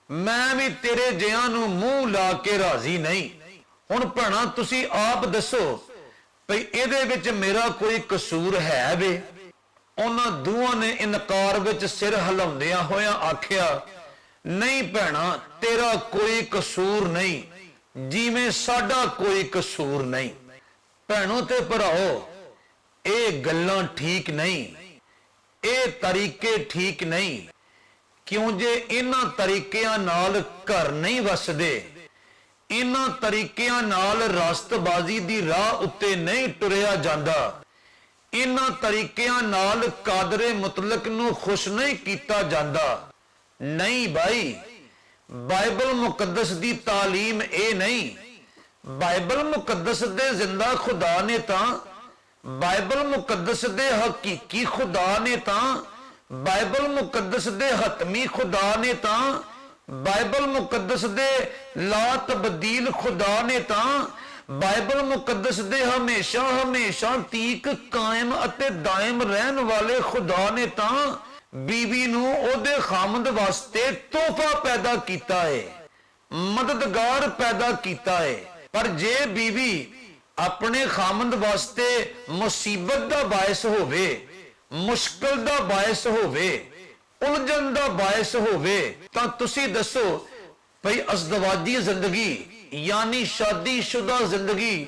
ਮੈਂ ਵੀ ਤੇਰੇ ਜਿਹਾਂ ਨੂੰ ਮੂੰਹ ਲਾ ਕੇ ਰਾਜ਼ੀ ਨਹੀਂ। ਹੁਣ ਭੈਣਾ ਤੁਸੀਂ ਆਪ ਦੱਸੋ ਭਈ ਇਹਦੇ ਵਿੱਚ ਮੇਰਾ ਕੋਈ ਕਸੂਰ ਹੈ ਵੇ। ਉਹਨਾਂ ਦੋਵਾਂ ਨੇ ਇਨਕਾਰ ਵਿੱਚ ਸਿਰ ਹਿਲਾਉਂਦਿਆਂ ਹੋਇਆਂ ਆਖਿਆ ਨਹੀਂ ਭੈਣਾ ਤੇਰਾ ਕੋਈ ਕਸੂਰ ਨਹੀਂ, ਜਿਵੇਂ ਸਾਡਾ ਕੋਈ ਕਸੂਰ ਨਹੀਂ। ਭੈਣੋ ਤੇ ਭਰਾਓ ਇਹ ਗੱਲਾਂ ਠੀਕ ਨਹੀਂ, ਇਹ ਤਰੀਕੇ ਠੀਕ ਨਹੀਂ। ਕਿਉਂ ਜੇ ਇਹਨਾਂ ਤਰੀਕਿਆਂ ਨਾਲ ਘਰ ਨਹੀਂ ਵਸਦੇ, ਇਹਨਾਂ ਤਰੀਕਿਆਂ ਨਾਲ ਰਸਤਬਾਜ਼ੀ ਦੀ ਰਾਹ ਉੱਤੇ ਨਹੀਂ ਟੁਰਿਆ ਜਾਂਦਾ, ਇਹਨਾਂ ਤਰੀਕਿਆਂ ਨਾਲ ਕਾਦਰੇ ਮੁਤਲਕ ਨੂੰ ਖੁਸ਼ ਨਹੀਂ ਕੀਤਾ ਜਾਂਦਾ। ਨਹੀਂ ਭਾਈ, ਬਾਈਬਲ ਮੁਕੱਦਸ ਦੀ ਤਾਲੀਮ ਇਹ ਨਹੀਂ। ਬਾਈਬਲ ਮੁਕੱਦਸ ਦੇ ਜ਼ਿੰਦਾ ਖੁਦਾ ਨੇ ਤਾਂ, ਬਾਈਬਲ ਮੁਕੱਦਸ ਦੇ ਹਕੀਕੀ ਖੁਦਾ ਨੇ ਤਾਂ, ਬਾਈਬਲ ਮੁਕੱਦਸ ਦੇ ਹਤਮੀ ਖੁਦਾ ਨੇ ਤਾਂ, ਬਾਈਬਲ ਮੁਕੱਦਸ ਦੇ ਲਾ ਤਬਦੀਲ ਖੁਦਾ ਨੇ ਤਾਂ, ਬਾਈਬਲ ਮੁਕੱਦਸ ਦੇ ਹਮੇਸ਼ਾ ਤੀਕ ਕਾਇਮ ਅਤੇ ਦਾਇਮ ਰਹਿਣ ਵਾਲੇ ਖੁਦਾ ਨੇ ਤਾਂ बीवी ਨੂੰ ਉਹਦੇ ਖਾਮਦ ਵਾਸਤੇ ਤੋਹਫਾ ਪੈਦਾ ਕੀਤਾ ਹੈ, ਮਦਦਗਾਰ ਪੈਦਾ ਕੀਤਾ ਹੈ। ਪਰ ਜੇ ਬੀਵੀ ਆਪਣੇ ਖਾਮਦ ਵਾਸਤੇ ਮੁਸੀਬਤ ਦਾ ਬਾਇਸ ਹੋਵੇ, ਮੁਸ਼ਕਲ ਦਾ ਬਾਇਸ ਹੋਵੇ, ਉਲਝਣ ਦਾ ਬਾਇਸ ਹੋਵੇ, ਤਾਂ ਤੁਸੀਂ ਦੱਸੋ ਭਈ ਅਜ਼ਦਵਾਜੀ ਜ਼ਿੰਦਗੀ ਯਾਨੀ ਸ਼ਾਦੀशुदा ਜ਼ਿੰਦਗੀ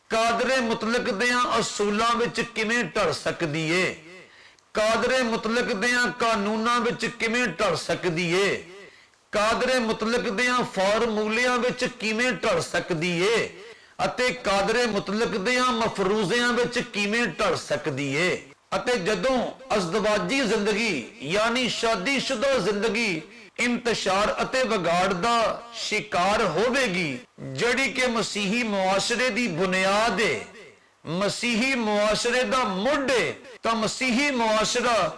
ਕਾਦਰੇ ਮੁਤਲਕ ਦਿਆਂ ਅਸੂਲਾਂ ਵਿੱਚ ਕਿਵੇਂ ਢਲ ਸਕਦੀ ਏ? ਕਾਦਰੇ ਮੁਤਲਕ ਦਿਆਂ ਕਾਨੂੰਨਾਂ ਵਿੱਚ ਕਿਵੇਂ ਢਲ ਸਕਦੀ ਏ? ਕਾਦਰੇ ਮੁਤਲਕ ਦਿਆਂ ਫਾਰਮੂਲਿਆਂ ਵਿੱਚ ਕਿਵੇਂ ਢਲ ਸਕਦੀ ਏ? ਅਤੇ ਕਾਦਰੇ ਮੁਤਲਕ ਦਿਆਂ ਮਫਰੂਜ਼ਿਆਂ ਵਿੱਚ ਕਿਵੇਂ ਢਲ ਸਕਦੀ ਏ? ਅਤੇ ਜਦੋਂ ਅਜ਼ਦਵਾਜੀ ਜ਼ਿੰਦਗੀ ਯਾਨੀ ਸ਼ਾਦੀशुदा ਜ਼ਿੰਦਗੀ ਇੰਤਸ਼ਾਰ ਅਤੇ ਵਿਗਾੜ ਦਾ ਸ਼ਿਕਾਰ ਹੋਵੇਗੀ, ਜਿਹੜੀ ਕਿ ਮਸੀਹੀ ਮੁਆਸ਼ਰੇ ਦੀ ਬੁਨਿਆਦ ਹੈ, ਮਸੀਹੀ ਮੁਆਸ਼ਰੇ ਦਾ ਮੁੱਢ ਹੈ, ਤਾਂ ਮਸੀਹੀ ਮੁਆਸ਼ਰਾ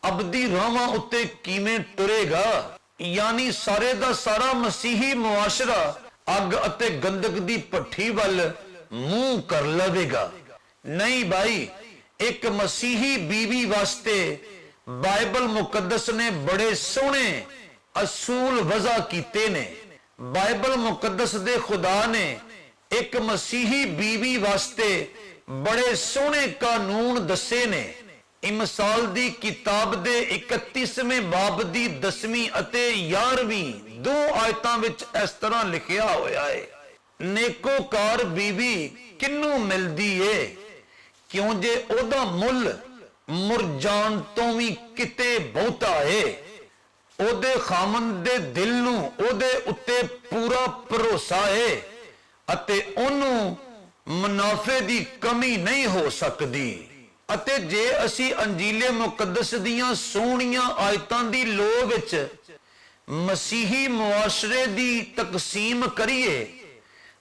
ਅਬਦੀ ਰਾਹਾਂ ਉੱਤੇ ਕਿਵੇਂ ਟੁਰੇਗਾ? ਯਾਨੀ ਸਾਰੇ ਦਾ ਸਾਰਾ ਮਸੀਹੀ ਮੁਆਸ਼ਰਾ ਅੱਗ ਅਤੇ ਗੰਦਕ ਦੀ ਭੱਠੀ ਵੱਲ ਮੂੰਹ ਕਰ ਲਵੇਗਾ। ਨਹੀਂ ਭਾਈ, ਇੱਕ ਮਸੀਹੀ ਬੀਵੀ ਵਾਸਤੇ ਬਾਈਬਲ ਮੁਕੱਦਸ ਨੇ ਬੜੇ ਸੋਹਣੇ ਅਸੂਲ ਵਜ਼ਾ ਕੀਤੇ ਨੇ। ਬਾਈਬਲ ਮੁਕੱਦਸ ਦੇ ਖੁਦਾ ਨੇ ਇੱਕ ਮਸੀਹੀ ਬੀਵੀ ਵਾਸਤੇ ਬੜੇ ਸੋਹਣੇ ਕਾਨੂੰਨ ਦੱਸੇ ਨੇ। ਇਮਸਾਲ ਦੀ ਕਿਤਾਬ ਦੇ 31ਵੇਂ ਬਾਬ ਦੀ 10ਵੀਂ ਅਤੇ 11ਵੀਂ ਦੋ ਆਇਤਾਂ ਵਿੱਚ ਇਸ ਤਰ੍ਹਾਂ ਲਿਖਿਆ ਹੋਇਆ ਹੈ, ਨੇਕੋਕਾਰ ਬੀਵੀ ਕਿਹਨੂੰ ਮਿਲਦੀ ਏ? ਕਿਉਂ ਜੇ ਉਹਦਾ ਮੁੱਲ ਮੁਰਜਾਨ ਤੋਂ ਵੀ ਕਿਤੇ ਬਹੁਤਾ ਏ। ਉਹਦੇ ਖਾਮਨ ਦੇ ਦਿਲ ਨੂੰ ਉਹਦੇ ਉੱਤੇ ਪੂਰਾ ਭਰੋਸਾ ਏ ਅਤੇ ਉਹਨੂੰ ਮੁਨਾਫੇ ਦੀ ਕਮੀ ਨਹੀਂ ਹੋ ਸਕਦੀ। ਅਤੇ ਜੇ ਅਸੀਂ ਅੰਜੀਲੇ ਮੁਕੱਦਸ ਦੀਆਂ ਸੋਹਣੀਆਂ ਆਇਤਾਂ ਦੀ ਲੋਅ ਵਿੱਚ ਮਸੀਹੀ ਮੁਆਸ਼ਰੇ ਦੀ ਤਕਸੀਮ ਕਰੀਏ,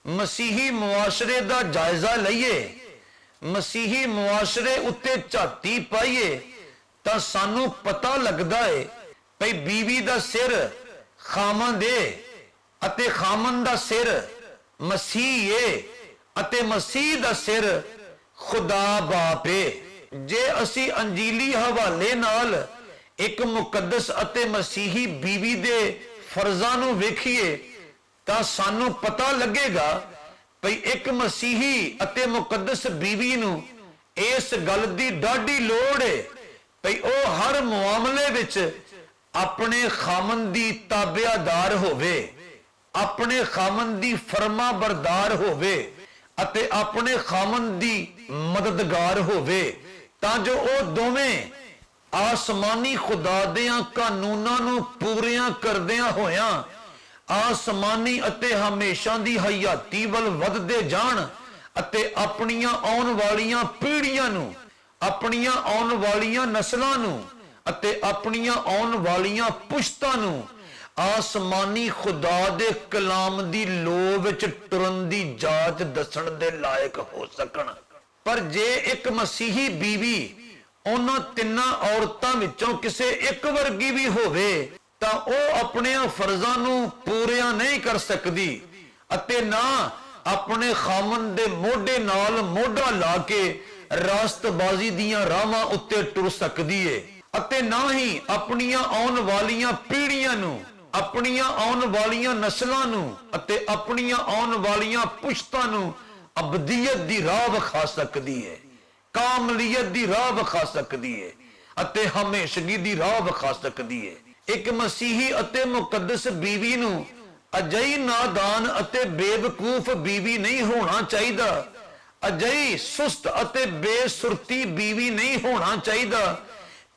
ਮਸੀਹੀ ਮੁਆਸ਼ਰੇ ਦਾ ਜਾਇਜ਼ਾ ਲਈਏ, ਮਸੀਹੀ ਮੁਆਸ਼ਰੇ ਉੱਤੇ ਝਾਤੀ ਪਾਈਏ, ਤਾਂ ਸਾਨੂੰ ਪਤਾ ਲੱਗਦਾ ਹੈ ਭਈ ਬੀਵੀ ਦਾ ਸਿਰ ਖਾਮਨ ਏ ਅਤੇ ਖਾਮਨ ਦਾ ਸਿਰ ਮਸੀਹ ਏ ਅਤੇ ਮਸੀਹ ਦਾ ਸਿਰ ਖੁਦਾ ਬਾਪ ਏ। ਜੇ ਅਸੀਂ ਅੰਜੀਲੀ ਹਵਾਲੇ ਨਾਲ ਇੱਕ ਮੁਕੱਦਸ ਅਤੇ ਮਸੀਹੀ ਬੀਵੀ ਦੇ ਫਰਜ਼ਾਂ ਨੂੰ ਵੇਖੀਏ ਤਾਂ ਸਾਨੂੰ ਪਤਾ ਲੱਗੇਗਾ ਭਈ ਇੱਕ ਮਸੀਹੀ ਅਤੇ ਮੁਕੱਦਸ ਬੀਵੀ ਨੂੰ ਇਸ ਗੱਲ ਦੀ ਡਾਢੀ ਲੋੜ ਹੈ ਭਈ ਉਹ ਹਰ ਮੁਆਮਲੇ ਵਿੱਚ ਆਪਣੇ ਖਾਮਨ ਦੀ ਤਾਬਿਆਦਾਰ ਹੋਵੇ, ਆਪਣੇ ਖਾਮਨ ਦੀ ਫਰਮਾ ਬਰਦਾਰ ਹੋਵੇ ਅਤੇ ਆਪਣੇ ਖਾਮਨ ਦੀ ਮਦਦਗਾਰ ਹੋਵੇ, ਤਾਂ ਜੋ ਉਹ ਦੋਵੇਂ ਆਸਮਾਨੀ ਖੁਦਾ ਦਿਆਂ ਕਾਨੂੰਨਾਂ ਨੂੰ ਪੂਰੀਆਂ ਕਰਦਿਆਂ ਹੋਇਆਂ ਆਸਮਾਨੀ ਅਤੇ ਹਮੇਸ਼ਾ ਦੀ ਹਯਾਤੀ ਵੱਲ ਵਧਦੇ ਜਾਣ ਅਤੇ ਆਪਣੀਆਂ ਆਉਣ ਵਾਲੀਆਂ ਪੀੜ੍ਹੀਆਂ ਨੂੰ, ਆਪਣੀਆਂ ਆਉਣ ਵਾਲੀਆਂ ਨਸਲਾਂ ਨੂੰ ਅਤੇ ਆਪਣੀਆਂ ਆਉਣ ਵਾਲੀਆਂ ਪੁਸ਼ਤਾਂ ਨੂੰ ਆਸਮਾਨੀ ਖੁਦਾ ਦੇ ਕਲਾਮ ਦੀ ਲੋਅ ਵਿੱਚ ਟੁਰਨ ਦੀ ਜਾਚ ਦੱਸਣ ਦੇ ਲਾਇਕ ਹੋ ਸਕਣ। ਪਰ ਜੇ ਇੱਕ ਮਸੀਹੀ ਬੀਵੀ ਉਹਨਾਂ ਤਿੰਨਾਂ ਔਰਤਾਂ ਵਿੱਚੋਂ ਕਿਸੇ ਇੱਕ ਵਰਗੀ ਵੀ ਹੋਵੇ ਤਾਂ ਉਹ ਆਪਣੇ ਫਰਜ਼ਾਂ ਨੂੰ ਪੂਰੀਆਂ ਨਹੀਂ ਕਰ ਸਕਦੀ ਅਤੇ ਨਾ ਆਪਣੇ ਖਾਮਨ ਦੇ ਮੋਢੇ ਨਾਲ ਮੋਢਾ ਲਾ ਕੇ ਰਾਸਤਬਾਜ਼ੀ ਦੀਆਂ ਰਾਹਾਂ ਉੱਤੇ ਟੁਰ ਸਕਦੀ ਏ ਅਤੇ ਨਾ ਹੀ ਆਪਣੀਆਂ ਆਉਣ ਵਾਲੀਆਂ ਪੀੜ੍ਹੀਆਂ ਨੂੰ, ਆਪਣੀਆਂ ਆਉਣ ਵਾਲੀਆਂ ਨਸਲਾਂ ਨੂੰ ਅਤੇ ਆਪਣੀਆਂ ਆਉਣ ਵਾਲੀਆਂ ਪੁਸ਼ਤਾਂ ਨੂੰ ਅਬਦੀਅਤ ਦੀ ਰਾਹ ਵਿਖਾ ਸਕਦੀ ਹੈ, ਕਾਮਲੀਅਤ ਦੀ ਰਾਹ ਵਿਖਾ ਸਕਦੀ ਹੈ ਅਤੇ ਹਮੇਸ਼ਗੀ ਦੀ ਰਾਹ ਵਿਖਾ ਸਕਦੀ ਹੈ। ਇੱਕ ਮਸੀਹੀ ਅਤੇ ਮੁਕੱਦਸ ਬੀਵੀ ਨੂੰ ਅਜਿਹੀ ਨਾਦਾਨ ਅਤੇ ਬੇਵਕੂਫ ਬੀਵੀ ਨਹੀਂ ਹੋਣਾ ਚਾਹੀਦਾ, ਅਜਿਹੀ ਸੁਸਤ ਅਤੇ ਬੇਸੁਰਤੀ ਬੀਵੀ ਨਹੀਂ ਹੋਣਾ ਚਾਹੀਦਾ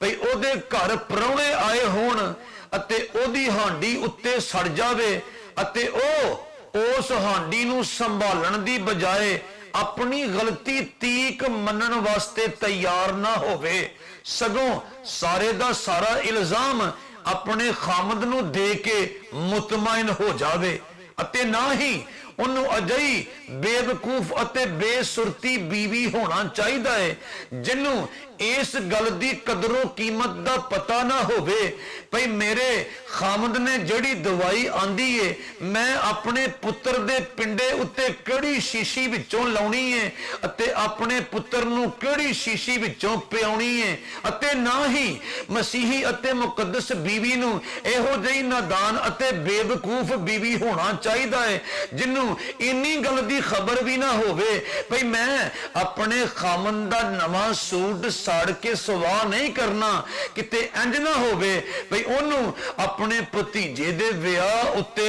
ਭਈ ਉਹਦੇ ਘਰ ਪ੍ਰਾਹੁਣੇ ਆਏ ਹੋਣ ਅਤੇ ਉਹਦੀ ਹਾਂਡੀ ਉੱਤੇ ਸੜ ਜਾਵੇ ਅਤੇ ਉਹ ਉਸ ਹਾਂਡੀ ਨੂੰ ਸੰਭਾਲਣ ਦੀ ਬਜਾਏ ਆਪਣੀ ਗਲਤੀ ਤੀਕ ਮੰਨਣ ਵਾਸਤੇ ਤਿਆਰ ਨਾ ਹੋਵੇ, ਸਗੋਂ ਸਾਰੇ ਦਾ ਸਾਰਾ ਇਲਜ਼ਾਮ ਆਪਣੇ ਖਾਮਦ ਨੂੰ ਦੇ ਕੇ ਮੁਤਮਇਨ ਹੋ ਜਾਵੇ ਅਤੇ ਨਾ ਹੀ ਉਹਨੂੰ ਅਜਿਹੀ ਬੇਵਕੂਫ ਅਤੇ ਬੇਸੁਰਤੀ ਬੀਵੀ ਹੋਣਾ ਚਾਹੀਦਾ ਹੈ ਜਿਹਨੂੰ ਇਸ ਗੱਲ ਦੀ ਕਦਰੋਂ ਕੀਮਤ ਦਾ ਪਤਾ ਨਾ ਹੋਵੇ ਭਈ ਮੇਰੇ ਖਾਮਦ ਨੇ ਜਿਹੜੀ ਦਵਾਈ ਆਂਦੀ ਏ ਮੈਂ ਆਪਣੇ ਪੁੱਤਰ ਦੇ ਪਿੰਡੇ ਉੱਤੇ ਕਿਹੜੀ ਸ਼ੀਸ਼ੀ ਵਿੱਚੋਂ ਲਾਉਣੀ ਏ ਅਤੇ ਆਪਣੇ ਪੁੱਤਰ ਨੂੰ ਕਿਹੜੀ ਸ਼ੀਸ਼ੀ ਵਿੱਚੋਂ ਪਿਆਉਣੀ ਏ, ਅਤੇ ਨਾ ਹੀ ਮਸੀਹੀ ਅਤੇ ਮੁਕੱਦਸ ਬੀਵੀ ਨੂੰ ਇਹੋ ਜਿਹੀ ਨਾਦਾਨ ਅਤੇ ਬੇਵਕੂਫ ਬੀਵੀ ਹੋਣਾ ਚਾਹੀਦਾ ਹੈ ਜਿਹਨੂੰ ਇੰਨੀ ਗੱਲ ਦੀ ਖਬਰ ਵੀ ਨਾ ਹੋਵੇ ਭਈ ਮੈਂ ਆਪਣੇ ਖਾਮਦ ਦਾ ਨਵਾਂ ਸੂਟ ਸਾੜ ਕੇ ਸਵਾ ਨਹੀਂ ਕਰਨਾ। ਕਿਤੇ ਇੰਜ ਨਾ ਹੋਵੇ ਭਈ ਉਹਨੂੰ ਆਪਣੇ ਭਤੀਜੇ ਦੇ ਵਿਆਹ ਉੱਤੇ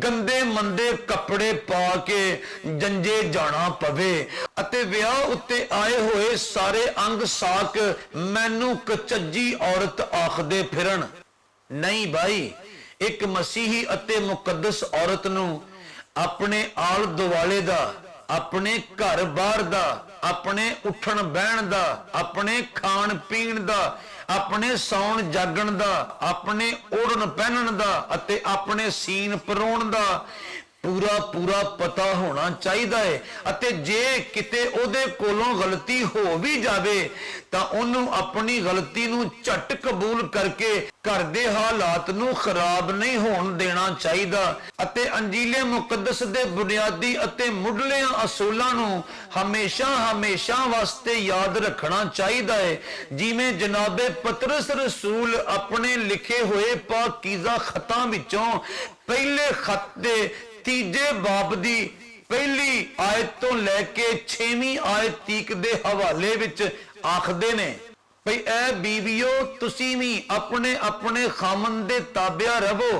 ਗੰਦੇ ਮੰਦੇ ਕੱਪੜੇ ਪਾ ਕੇ ਜੰਜੇ ਜਾਣਾ ਪਵੇ ਅਤੇ ਵਿਆਹ ਉੱਤੇ ਆਏ ਹੋਏ ਸਾਰੇ ਅੰਗ ਸਾਕ ਮੈਨੂੰ ਕਚੱਜੀ ਔਰਤ ਆਖਦੇ ਫਿਰਨ। ਨਹੀਂ ਭਾਈ, ਇੱਕ ਮਸੀਹੀ ਅਤੇ ਮੁਕੱਦਸ ਔਰਤ ਨੂੰ ਆਪਣੇ ਆਲ ਦੁਆਲੇ ਦਾ, ਆਪਣੇ ਘਰ-ਬਾਰ ਦਾ, ਆਪਣੇ ਉੱਠਣ ਬਹਿਣ ਦਾ, ਆਪਣੇ ਖਾਣ ਪੀਣ ਦਾ, ਆਪਣੇ ਸੌਣ ਜਾਗਣ ਦਾ, ਆਪਣੇ ਓੜਨ ਪਹਿਨਣ ਦਾ ਅਤੇ ਆਪਣੇ ਸੀਨ ਪਰੋਣ ਦਾ ਪੂਰਾ ਪਤਾ ਹੋਣਾ ਚਾਹੀਦਾ ਹੈ। ਅਤੇ ਜੇ ਕਿਤੇ ਉਹਦੇ ਕੋਲੋਂ ਗਲਤੀ ਹੋ ਵੀ ਜਾਵੇ ਤਾਂ ਉਹਨੂੰ ਆਪਣੀ ਗਲਤੀ ਨੂੰ ਝਟ ਕਬੂਲ ਕਰਕੇ ਘਰ ਦੇ ਹਾਲਾਤ ਨੂੰ ਖਰਾਬ ਨਹੀਂ ਹੋਣ ਦੇਣਾ ਚਾਹੀਦਾ ਅਤੇ ਅੰਜੀਲੇ ਮੁਕੱਦਸ ਦੇ ਬੁਨਿਆਦੀ ਅਤੇ ਮੁੱਢਲੇ ਅਸੂਲਾਂ ਨੂੰ ਹਮੇਸ਼ਾ ਵਾਸਤੇ ਯਾਦ ਰੱਖਣਾ ਚਾਹੀਦਾ ਹੈ। ਜਿਵੇਂ ਜਨਾਬੇ ਪਤਰਸ ਰਸੂਲ ਆਪਣੇ ਲਿਖੇ ਹੋਏ ਪਾਕੀਜ਼ਾ ਖਤਾਂ ਵਿੱਚੋਂ ਪਹਿਲੇ ਖਤ ਦੇ ਤੀਜੇ ਬਾਬ ਦੀ ਪਹਿਲੀ ਆਇਤ ਤੋਂ ਲੈ ਕੇ 6ਵੀਂ ਆਇਤ ਤੀਕ ਦੇ ਹਵਾਲੇ ਵਿੱਚ ਆਖਦੇ ਨੇ ਭਈ ਐ ਬੀਵੀਓ ਤੁਸੀਂ ਵੀ ਆਪਣੇ ਖਾਮਨ ਦੇ ਤਾਬਿਆ ਰਹੋ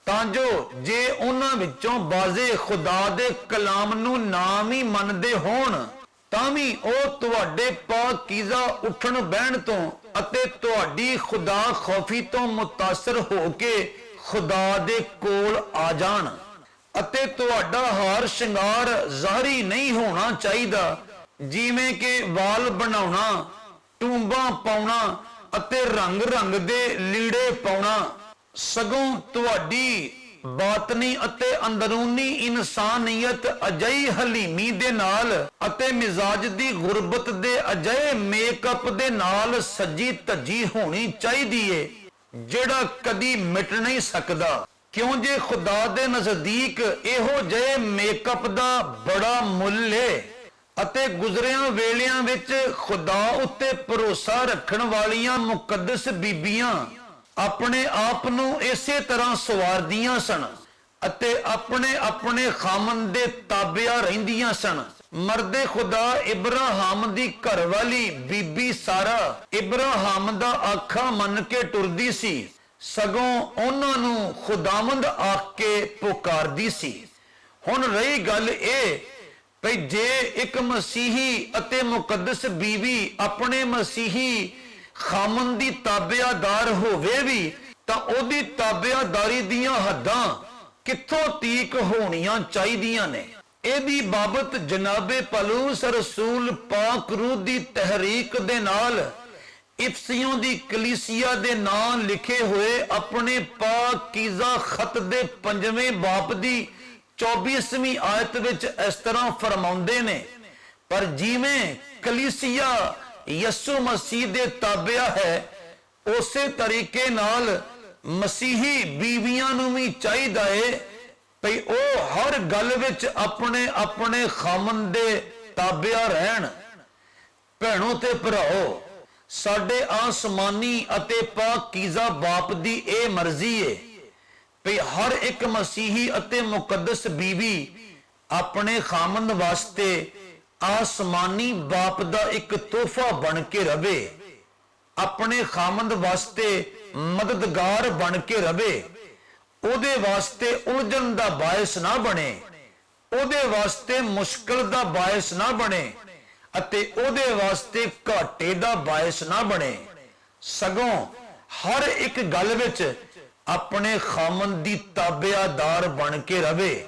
ਤਾਂ ਜੋ ਜੇ ਉਹਨਾਂ ਵਿੱਚੋਂ ਬਾਜ਼ੇ ਖੁਦਾ ਦੇ ਕਲਾਮ ਨੂੰ ਨਾ ਵੀ ਮੰਨਦੇ ਹੋਣ ਤਾਂ ਵੀ ਉਹ ਤੁਹਾਡੇ ਪਾਕੀਜ਼ਾ ਉੱਠਣ ਬਹਿਣ ਤੋਂ ਅਤੇ ਤੁਹਾਡੀ ਖੁਦਾ ਖੌਫੀ ਤੋਂ ਮੁਤਾਸਰ ਹੋ ਕੇ ਖੁਦਾ ਦੇ ਕੋਲ ਆ ਜਾਣ ਅਤੇ ਤੁਹਾਡਾ ਹਾਰ ਸ਼ਿੰਗਾਰ ਜ਼ਾਹਰੀ ਨਹੀਂ ਹੋਣਾ ਚਾਹੀਦਾ ਜਿਵੇਂ ਕਿ ਵਾਲ ਬਣਾਉਣਾ, ਟੂੰਬਾਂ ਪਾਉਣਾ ਅਤੇ ਰੰਗ ਦੇ ਲੀੜੇ ਪਾਉਣਾ। ਸਗੋਂ ਤੁਹਾਡੀ ਬਾਤਨੀ ਅਤੇ ਅੰਦਰੂਨੀ ਇਨਸਾਨੀਅਤ ਅਜਿਹੀ ਹਲੀਮੀ ਦੇ ਨਾਲ ਅਤੇ ਮਿਜ਼ਾਜ ਦੀ ਗੁਰਬਤ ਦੇ ਅਜਿਹੇ ਮੇਕਅਪ ਦੇ ਨਾਲ ਸਜੀ ਧਜੀ ਹੋਣੀ ਚਾਹੀਦੀ ਏ ਜਿਹੜਾ ਕਦੀ ਮਿਟ ਨਹੀਂ ਸਕਦਾ। ਕਿਉਂ ਜੇ ਖੁਦਾ ਦੇ ਨਜ਼ਦੀਕ ਇਹੋ ਜਿਹੇ ਮੇਕਅਪ ਦਾ ਬੜਾ ਮੁੱਲ ਏ ਅਤੇ ਗੁਜ਼ਰਿਆਂ ਵੇਲਿਆਂ ਵਿੱਚ ਖੁਦਾ ਉੱਤੇ ਭਰੋਸਾ ਰੱਖਣ ਵਾਲੀਆਂ ਮੁਕੱਦਸ ਬੀਬੀਆਂ ਆਪਣੇ ਆਪ ਨੂੰ ਇਸੇ ਤਰ੍ਹਾਂ ਸਵਾਰਦੀਆਂ ਸਨ ਅਤੇ ਆਪਣੇ ਖਾਮਨ ਦੇ ਤਾਬਿਆ ਰਹਿੰਦੀਆਂ ਸਨ। ਮਰਦੇ ਖੁਦਾ ਇਬਰਾਹਿਮ ਦੀ ਘਰਵਾਲੀ ਬੀਬੀ ਸਾਰਾ ਇਬਰਾਹਿਮ ਦਾ ਆਖਾ ਮੰਨ ਕੇ ਟੁਰਦੀ ਸੀ, ਸਗੋਂ ਉਹਨਾਂ ਨੂੰ ਖੁਦਾਵੰਦ ਆਖ ਕੇ ਪੁਕਾਰਦੀ ਸੀ। ਹੁਣ ਰਹੀ ਗੱਲ ਇਹ ਭਈ ਜੇ ਇੱਕ ਮਸੀਹੀ ਅਤੇ ਮੁਕੱਦਸ ਬੀਵੀ ਆਪਣੇ ਮਸੀਹੀ ਖਾਮਨ ਦੀ ਤਾਬਿਆਦਾਰ ਹੋਵੇ ਵੀ ਤਾਂ ਉਹਦੀ ਤਾਬਿਆਦਾਰੀ ਦੀਆਂ ਹੱਦਾਂ ਕਿੱਥੋਂ ਤੀਕ ਹੋਣੀਆਂ ਚਾਹੀਦੀਆਂ ਨੇ। ਇਹਦੀ ਬਾਬਤ ਜਨਾਬੇ ਪਲੂਸ ਰਸੂਲ ਪਾਕ ਰੂਹ ਦੀ ਤਹਿਰੀਕ ਦੇ ਨਾਲ ਇਫਸੀਓਂ ਦੀ ਕਲੀਸਿਆ ਦੇ ਨਾਂ ਲਿਖੇ ਹੋਏ ਆਪਣੇ ਪਾਕੀਜ਼ਾ ਖਤ ਦੇ 5ਵੇਂ ਬਾਬ ਦੀ 24ਵੀਂ ਆਇਤ ਵਿੱਚ ਇਸ ਤਰ੍ਹਾਂ ਫਰਮਾਉਂਦੇ ਨੇ, ਪਰ ਜਿਵੇਂ ਕਲੀਸਿਆ ਯਿਸੂ ਮਸੀਹ ਦੇ ਤਾਬਿਆ ਹੈ ਉਸੇ ਤਰੀਕੇ ਨਾਲ ਮਸੀਹੀ ਬੀਵੀਆਂ ਨੂੰ ਵੀ ਚਾਹੀਦਾ ਹੈ ਭਈ ਉਹ ਹਰ ਗੱਲ ਵਿੱਚ ਆਪਣੇ ਖਾਮਨ ਦੇ ਤਾਬਿਆ ਰਹਿਣ। ਭੈਣੋ ਤੇ ਭਰਾਓ, ਸਾਡੇ ਆਸਮਾਨੀ ਅਤੇ ਪਾਕੀਜ਼ਾ ਬਾਪ ਦੀ ਇਹ ਮਰਜ਼ੀ ਏ ਭਈ ਹਰ ਇੱਕ ਮਸੀਹੀ ਅਤੇ ਮੁਕੱਦਸ ਬੀਵੀ ਆਪਣੇ ਖਾਮਨ ਵਾਸਤੇ ਆਸਮਾਨੀ ਬਾਪ ਦਾ ਇੱਕ ਤੋਹਫਾ ਬਣ ਕੇ ਰਵੇ, ਆਪਣੇ ਖਾਮਨ ਵਾਸਤੇ ਮਦਦਗਾਰ ਬਣ ਕੇ ਰਵੇ, ਉਹਦੇ ਵਾਸਤੇ ਉਲਝਣ ਦਾ ਬਾਇਸ ਨਾ ਬਣੇ, ਉਹਦੇ ਵਾਸਤੇ ਮੁਸ਼ਕਲ ਦਾ ਬਾਇਸ ਨਾ ਬਣੇ ਅਤੇ ਉਹਦੇ ਵਾਸਤੇ ਘਾਟੇ ਦਾ ਬਾਇਸ ਨਾ ਬਣੇ। ਸਗੋਂ ਹਰ ਇੱਕ ਗੱਲ ਵਿੱਚ ਆਪਣੇ ਖਾਮਨ ਦੀ ਤਾਬਿਆਦਾਰ ਬਣ ਕੇ ਰਵੇ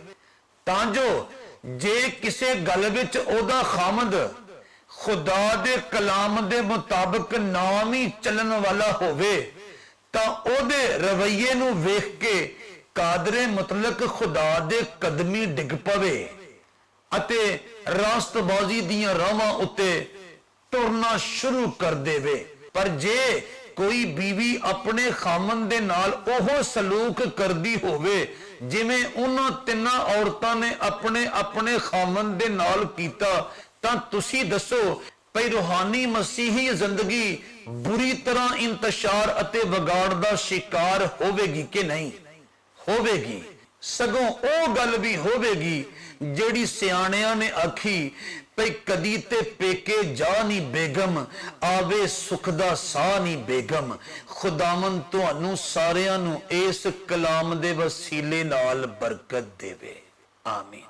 ਤਾਂ ਜੋ ਜੇ ਕਿਸੇ ਗੱਲ ਵਿੱਚ ਉਹਦਾ ਖਾਮਦ ਖੁਦਾ ਦੇ ਕਲਾਮ ਦੇ ਮੁਤਾਬਕ ਨਾ ਵੀ ਚੱਲਣ ਵਾਲਾ ਹੋਵੇ ਤਾਂ ਉਹਦੇ ਰਵੱਈਏ ਨੂੰ ਵੇਖ ਕੇ ਕਾਦਰੇ ਮੁਤਲਕ ਖੁਦਾ ਦੇ ਕਦਮੀ ਡਿੱਗ ਪਵੇ ਅਤੇ ਰਾਸਤਬਾਜ਼ੀ ਦੀਆਂ ਰਾਹਾਂ ਉੱਤੇ ਤੁਰਨਾ ਸ਼ੁਰੂ ਕਰ ਦੇਵੇ। ਪਰ ਜੇ ਕੋਈ ਬੀਵੀ ਆਪਣੇ ਖਾਮਨ ਦੇ ਨਾਲ ਉਹ ਸਲੂਕ ਕਰਦੀ ਹੋਵੇ ਜਿਵੇਂ ਉਹਨਾਂ ਤਿੰਨਾਂ ਔਰਤਾਂ ਨੇ ਆਪਣੇ ਆਪਣੇ ਖਾਮਨ ਦੇ ਨਾਲ ਕੀਤਾ, ਤਾਂ ਤੁਸੀਂ ਦੱਸੋ ਭਈ ਰੂਹਾਨੀ ਮਸੀਹੀ ਜ਼ਿੰਦਗੀ ਬੁਰੀ ਤਰ੍ਹਾਂ ਇੰਤਸ਼ਾਰ ਅਤੇ ਵਿਗਾੜ ਦਾ ਸ਼ਿਕਾਰ ਹੋਵੇਗੀ ਕਿ ਨਹੀਂ ਹੋਵੇਗੀ? ਸਗੋਂ ਉਹ ਗੱਲ ਵੀ ਹੋਵੇਗੀ ਜਿਹੜੀ ਸਿਆਣਿਆਂ ਨੇ ਆਖੀ ਭਈ ਕਦੀ ਤੇ ਪੇਕੇ ਜਾ ਨਹੀਂ ਬੇਗਮ, ਆਵੇ ਸੁਖ ਦਾ ਸਾਹ ਨਹੀਂ ਬੇਗਮ। ਖੁਦਾਵੰਦ ਤੁਹਾਨੂੰ ਸਾਰਿਆਂ ਨੂੰ ਇਸ ਕਲਾਮ ਦੇ ਵਸੀਲੇ ਨਾਲ ਬਰਕਤ ਦੇਵੇ। ਆਮੀਨ।